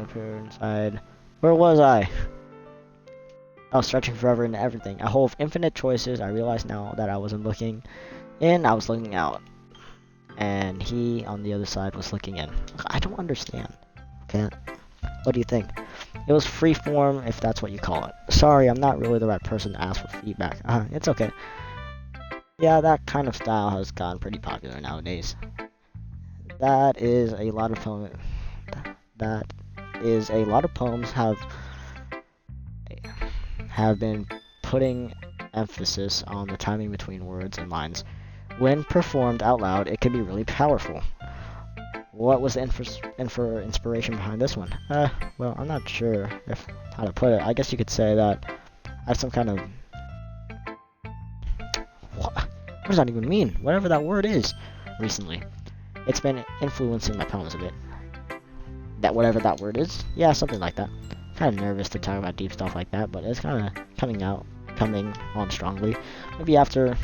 Appear inside. Where was I? I was stretching forever into everything. A hole of infinite choices. I realize now that I wasn't looking in, I was looking out. And he, on the other side, was looking in. I don't understand. Okay? What do you think? It was freeform, if that's what you call it. Sorry, I'm not really the right person to ask for feedback. It's okay. Yeah, that kind of style has gotten pretty popular nowadays. That is a lot of poems have been putting emphasis on the timing between words and lines. When performed out loud, it can be really powerful. What was the inspiration behind this one? Well, I'm not sure how to put it. I guess you could say that I have some kind of... What does that even mean? Whatever that word is. Recently. It's been influencing my poems a bit. Whatever that word is? Yeah, something like that. Kind of nervous to talk about deep stuff like that, but it's kind of coming on strongly. Maybe after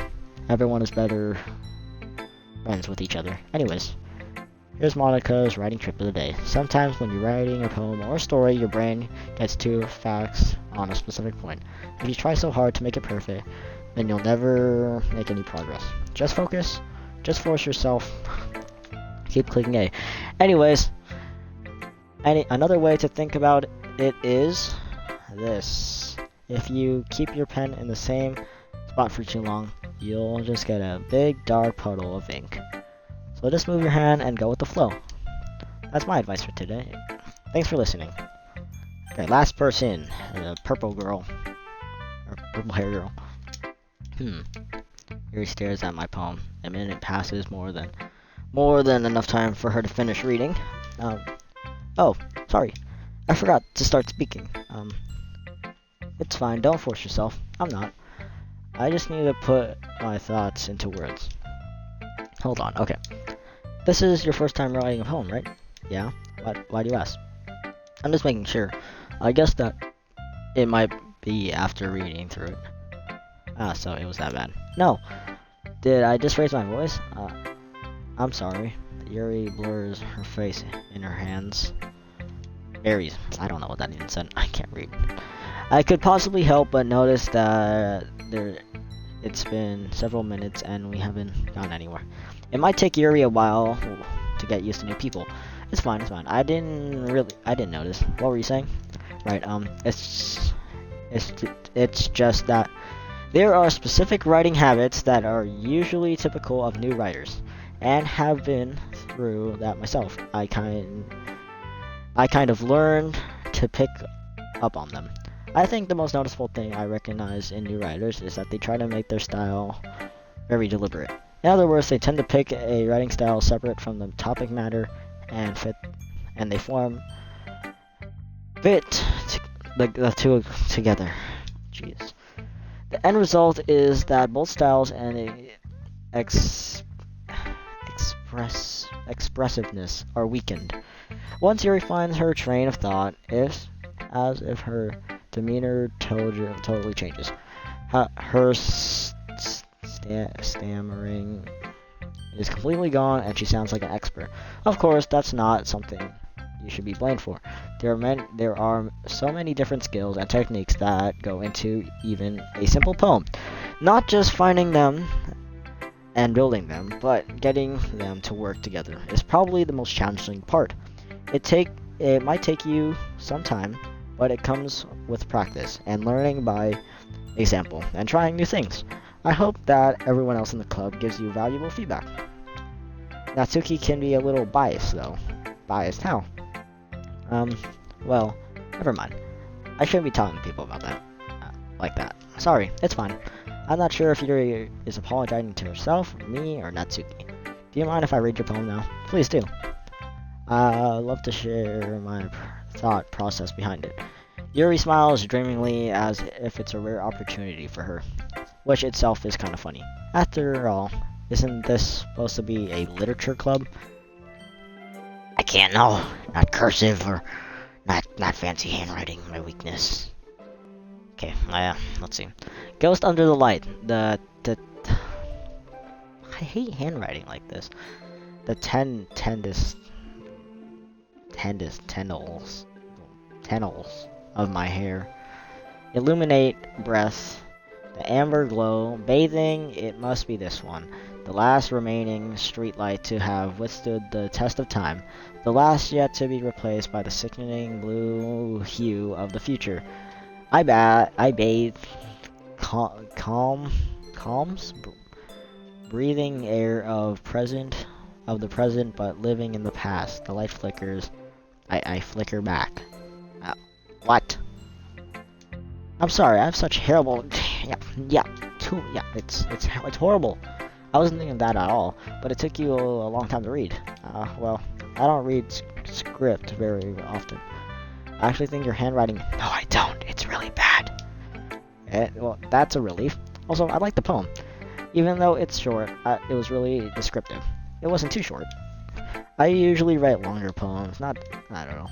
everyone is better friends with each other. Anyways, here's Monica's writing trip of the day. Sometimes when you're writing a poem or a story, your brain gets too focused on a specific point. If you try so hard to make it perfect, then you'll never make any progress. Just focus, just force yourself, keep clicking A. Anyways, another way to think about it is this. If you keep your pen in the same spot for too long, you'll just get a big dark puddle of ink. So just move your hand and go with the flow. That's my advice for today. Thanks for listening. Okay, last person, the purple girl, or purple hair girl. Yuri stares at my poem. A minute passes, more than enough time for her to finish reading. Oh, sorry, I forgot to start speaking. It's fine, don't force yourself. I'm not. I just need to put my thoughts into words. Hold on, okay. This is your first time writing a poem, right? Yeah? Why do you ask? I'm just making sure. I guess that it might be after reading through it. Ah, so it was that bad. No! Did I just raise my voice? I'm sorry. Yuri blurs her face in her hands. Berries. I don't know what that even said. I can't read. I could possibly help but notice that it's been several minutes and we haven't gone anywhere. It might take Yuri a while to get used to new people. It's fine, it's fine. I didn't notice. What were you saying? Right, it's just that there are specific writing habits that are usually typical of new writers, and have been through that myself. I kind of learned to pick up on them. I think the most noticeable thing I recognize in new writers is that they try to make their style very deliberate. In other words, they tend to pick a writing style separate from the topic matter and they fit the two together. Jeez. The end result is that both styles and expressiveness are weakened. Once Yuri finds her train of thought, it's as if her demeanor totally changes. Her stammering is completely gone, and she sounds like an expert. Of course, that's not something you should be blamed for. There are so many different skills and techniques that go into even a simple poem. Not just finding them and building them, but getting them to work together is probably the most challenging part. It might take you some time, but it comes with practice and learning by example and trying new things. I hope that everyone else in the club gives you valuable feedback. Natsuki can be a little biased though. Biased how? Well, never mind. I shouldn't be talking to people about that. Like that. Sorry, it's fine. I'm not sure if Yuri is apologizing to herself, me, or Natsuki. Do you mind if I read your poem now? Please do. I'd love to share my thought process behind it. Yuri smiles dreamingly as if it's a rare opportunity for her, which itself is kind of funny. After all, isn't this supposed to be a literature club? I can't know. Not cursive or not fancy handwriting, my weakness. Okay, let's see. Ghost under the light. I hate handwriting like this. The tendrils of my hair illuminate breath. The amber glow, bathing, it must be this one. The last remaining streetlight to have withstood the test of time. The last yet to be replaced by the sickening blue hue of the future. I bathe calms, breathing air of the present, but living in the past. The light flickers. I flicker back. What? I'm sorry, I have such terrible. It's horrible. I wasn't thinking that at all, but it took you a long time to read. Well, I don't read script very often. I actually think your handwriting. No, I don't. It's really bad. Well, that's a relief. Also, I like the poem. Even though it's short, it was really descriptive. It wasn't too short. I usually write longer poems, I don't know.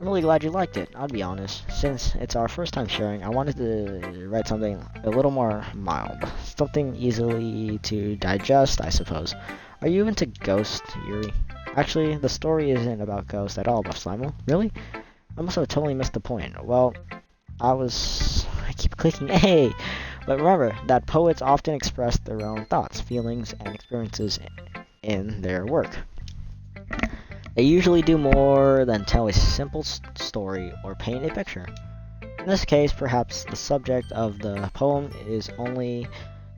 I'm really glad you liked it, I'll be honest. Since it's our first time sharing, I wanted to write something a little more mild. Something easily to digest, I suppose. Are you into Ghost, Yuri? Actually, the story isn't about Ghost at all, Buff Slimo. Really? I must have totally missed the point. Well, I keep clicking A! But remember that poets often express their own thoughts, feelings, and experiences in their work. They usually do more than tell a simple story or paint a picture. In this case, perhaps the subject of the poem is only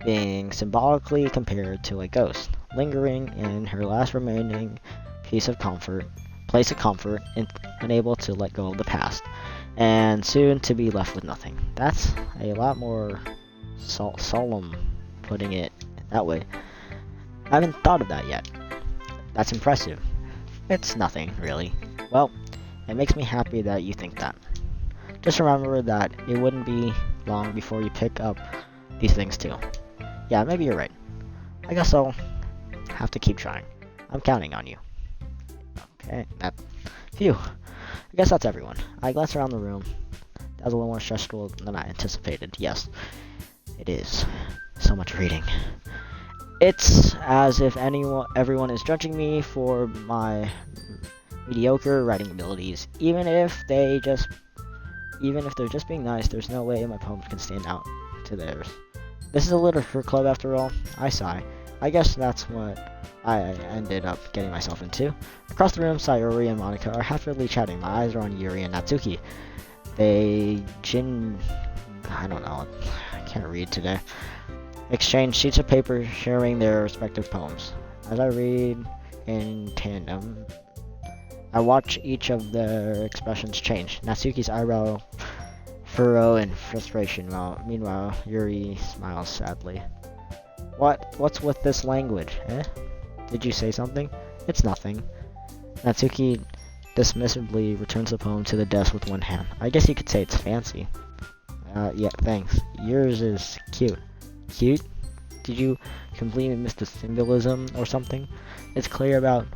being symbolically compared to a ghost, lingering in her last remaining place of comfort, and unable to let go of the past, and soon to be left with nothing. That's a lot more solemn, putting it that way. I haven't thought of that yet. That's impressive. It's nothing, really. Well, it makes me happy that you think that. Just remember that it wouldn't be long before you pick up these things too. Yeah, maybe you're right. I guess I'll have to keep trying. I'm counting on you. Okay, phew. I guess that's everyone. I glanced around the room. That was a little more stressful than I anticipated. Yes, it is. So much reading. It's as if everyone is judging me for my mediocre writing abilities. Even if they're just being nice, there's no way my poems can stand out to theirs. This is a literature club after all. I sigh. I guess that's what I ended up getting myself into. Across the room, Sayori and Monica are happily chatting. My eyes are on Yuri and Natsuki. I don't know. I can't read today. Exchange sheets of paper sharing their respective poems. As I read in tandem, I watch each of their expressions change. Natsuki's eyebrow furrow in frustration, meanwhile Yuri smiles sadly. What's with this language, eh? Did you say something? It's nothing. Natsuki dismissively returns the poem to the desk with one hand. I guess you could say it's fancy. Yeah, thanks. Yours is cute. Cute? Did you completely miss the symbolism or something? It's clear about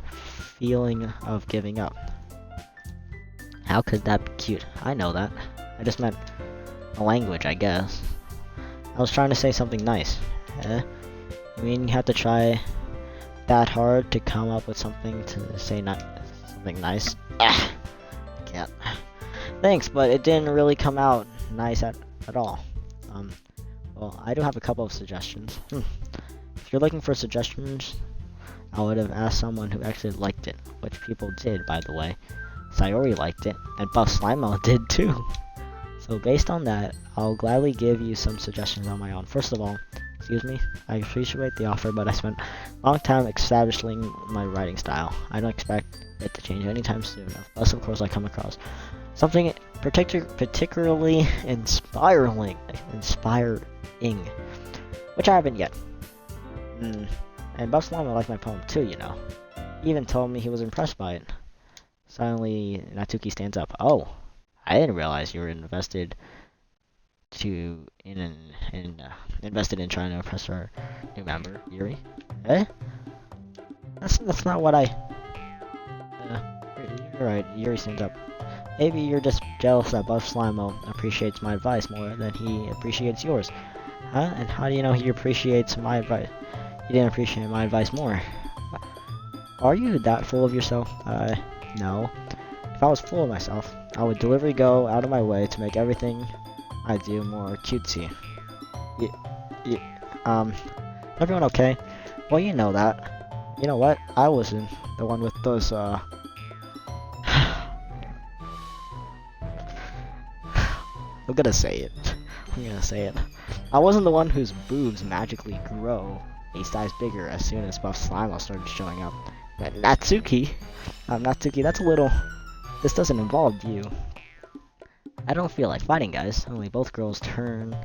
feeling of giving up. How could that be cute? I know that. I just meant a language, I guess. I was trying to say something nice. You mean you have to try that hard to come up with something to say something nice? Can't. Thanks, but it didn't really come out nice at all. Well, I do have a couple of suggestions. If you're looking for suggestions, I would have asked someone who actually liked it, which people did, by the way. Sayori liked it, and Buff Slimo did too. So based on that, I'll gladly give you some suggestions on my own. First of all, excuse me, I appreciate the offer, but I spent a long time establishing my writing style. I don't expect it to change anytime soon, unless of course I come across something particularly inspiring, which I haven't yet. And Buff Slime liked my poem too, you know. He even told me he was impressed by it. Suddenly, Natsuki stands up. Oh, I didn't realize you were invested in trying to impress our new member, Yuri. Eh? That's not what I. You're right. Yuri stands up. Maybe you're just jealous that Buff Slimo appreciates my advice more than he appreciates yours. Huh? And how do you know he appreciates my advice? He didn't appreciate my advice more. Are you that full of yourself? No. If I was full of myself, I would deliberately go out of my way to make everything I do more cutesy. Everyone okay? Well, you know that. You know what? I wasn't the one with those, I'm gonna say it. I wasn't the one whose boobs magically grow a size bigger as soon as Buff Slimo started showing up. Natsuki, that's a little. This doesn't involve you. I don't feel like fighting, guys. Only both girls turn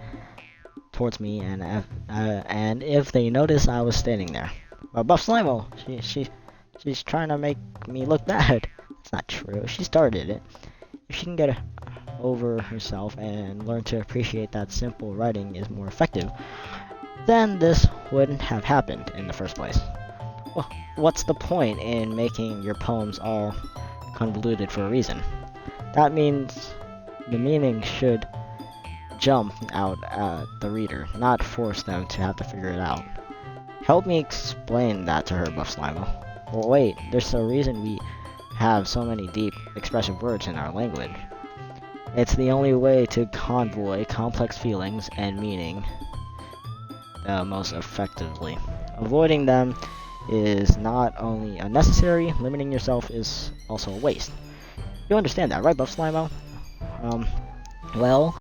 towards me, and if they notice I was standing there. But Buff Slimo, she's trying to make me look bad. It's not true. She started it. If she can get over herself and learn to appreciate that simple writing is more effective, then this wouldn't have happened in the first place. Well, what's the point in making your poems all convoluted for a reason? That means the meaning should jump out at the reader, not force them to have to figure it out. Help me explain that to her, Buff Slimo. Well, wait, there's a reason we have so many deep, expressive words in our language. It's the only way to convey complex feelings and meaning most effectively. Avoiding them is not only unnecessary, limiting yourself is also a waste. You understand that, right, Buff Slimo? Well,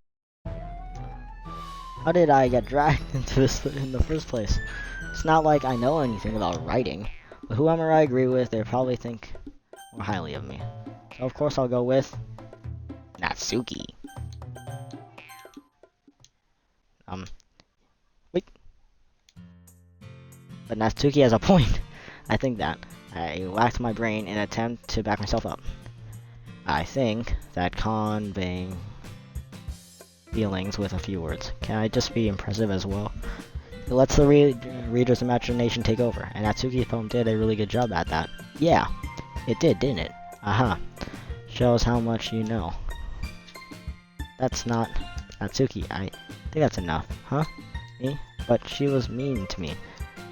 how did I get dragged into this in the first place? It's not like I know anything about writing, but whoever I agree with, they probably think more highly of me. So of course I'll go with Natsuki. Wait. But Natsuki has a point. I think that. I whacked my brain in an attempt to back myself up. I think that conveying feelings with a few words. Can I just be impressive as well? It lets the reader's imagination take over, and Natsuki's poem did a really good job at that. Yeah, it did, didn't it? Aha. Shows how much you know. That's not Natsuki. I think that's enough. Huh? Me? But she was mean to me.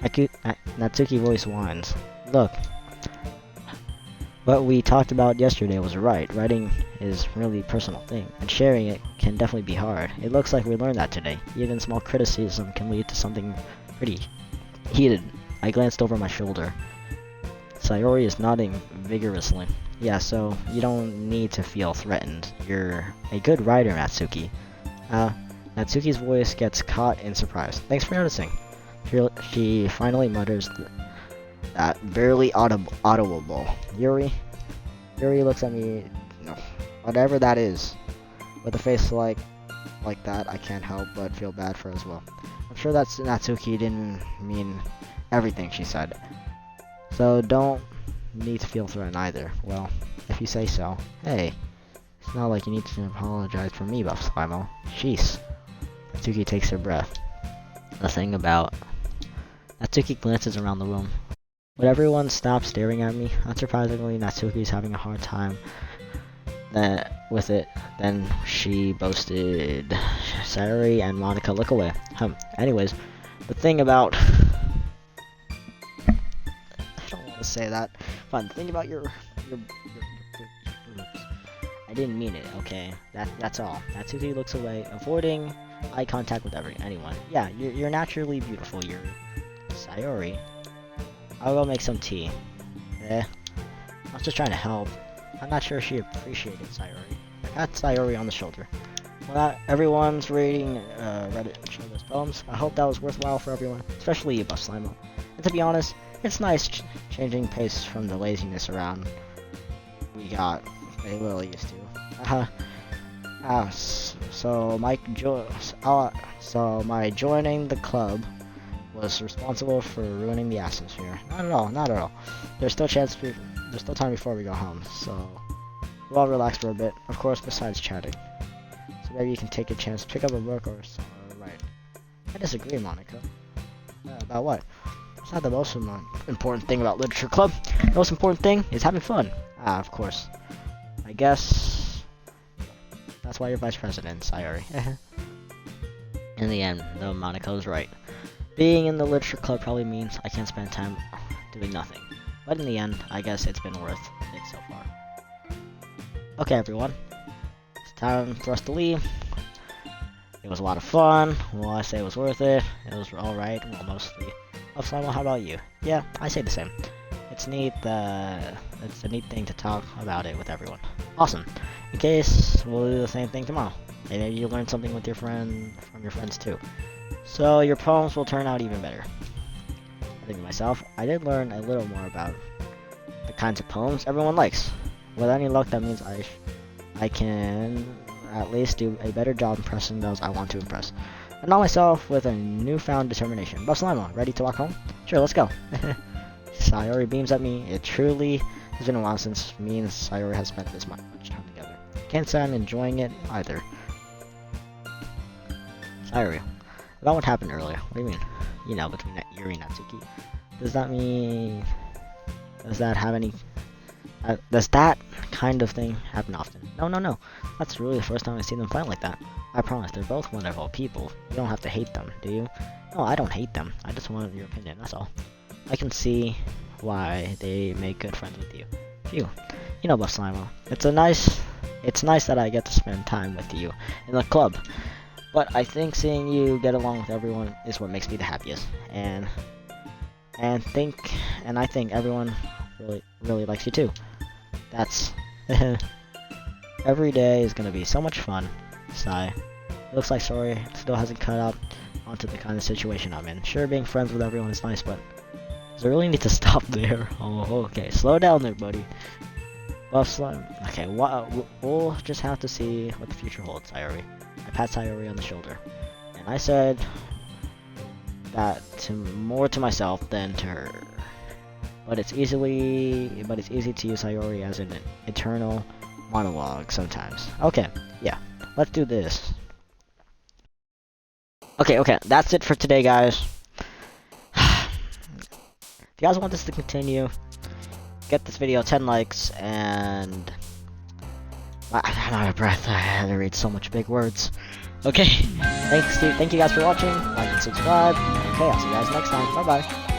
Natsuki voice whines. Look. What we talked about yesterday was right. Writing is really a personal thing, and sharing it can definitely be hard. It looks like we learned that today. Even small criticism can lead to something pretty heated. I glanced over my shoulder. Sayori is nodding vigorously. Yeah, so you don't need to feel threatened. You're a good writer, Natsuki. Natsuki's voice gets caught in surprise. Thanks for noticing. She finally mutters that barely audible. Yuri looks at me, whatever that is, with a face like that. I can't help but feel bad for her as well. I'm sure that Natsuki didn't mean everything she said, so don't need to feel threatened either. Well, if you say so. Hey, it's not like you need to apologize for me, Buff Slimo. Jeez. Natsuki takes her breath. The thing about Natsuki glances around the room. When everyone stops staring at me, unsurprisingly, Natsuki's having a hard time with it. Then she boasted. Sayori and Monica look away. Anyways, the thing about I don't want to say that. Fine. The thing about your I didn't mean it. Okay, that's all. Natsuki looks away, avoiding eye contact with anyone. Yeah, you're naturally beautiful. You're Sayori. I'll go make some tea. I was just trying to help. I'm not sure she appreciated Sayori. I got Sayori on the shoulder. Well, everyone's reading Reddit Showless poems. I hope that was worthwhile for everyone, especially you, Buff Slimo. And to be honest, it's nice changing pace from the laziness around we got a little used to. So my joining the club was responsible for ruining the atmosphere. Not at all. There's still time before we go home, so we'll all relax for a bit. Of course, besides chatting. So maybe you can take a chance to pick up a book or write. I disagree, Monica. About what? It's not the most important thing about literature club. The most important thing is having fun. Of course. I guess that's why you're vice president, Sayori. In the end, though, Monica was right. Being in the literature club probably means I can't spend time doing nothing. But in the end, I guess it's been worth it so far. Okay, everyone. It's time for us to leave. It was a lot of fun. Well, I say it was worth it. It was alright. Well, mostly. Oh, Slimo, how about you? Yeah, I say the same. It's neat. It's a neat thing to talk about it with everyone. Awesome. In case, we'll do the same thing tomorrow. And maybe you learn something with from your friends too. So your poems will turn out even better. I think to myself, I did learn a little more about the kinds of poems everyone likes. With any luck, that means I can at least do a better job impressing those I want to impress. And not myself with a newfound determination. Buff Slimo, ready to walk home? Sure, let's go. Sayori beams at me. It truly has been a while since me and Sayori have spent this much time together. Can't say I'm enjoying it either. Sayori, about what happened earlier. What do you mean? You know, between Yuri and Natsuki. Does that Does that kind of thing happen often? No, no, no. That's really the first time I've seen them fight like that. I promise, they're both wonderful people. You don't have to hate them, do you? No, I don't hate them. I just wanted your opinion, that's all. I can see why they make good friends with you. Phew. You know, Buff Slimo. It's nice that I get to spend time with you in the club. But I think seeing you get along with everyone is what makes me the happiest. And I think everyone really likes you too. That's every day is gonna be so much fun. Sigh. It looks like Sori still hasn't cut up onto the kind of situation I'm in. Sure, being friends with everyone is nice, but does it really need to stop there? Oh, okay. Slow down there, buddy. Buff Slime. Okay, we'll just have to see what the future holds, Sayori. I pat Sayori on the shoulder, and I said that more to myself than to her. But it's easy to use Sayori as an internal monologue sometimes. Okay, yeah, let's do this. Okay, that's it for today, guys. If you guys want this to continue, get this video 10 likes, and I'm out of breath. I had to read so much big words. Okay, thank you guys for watching. Like and subscribe. Okay, I'll see you guys next time. Bye bye.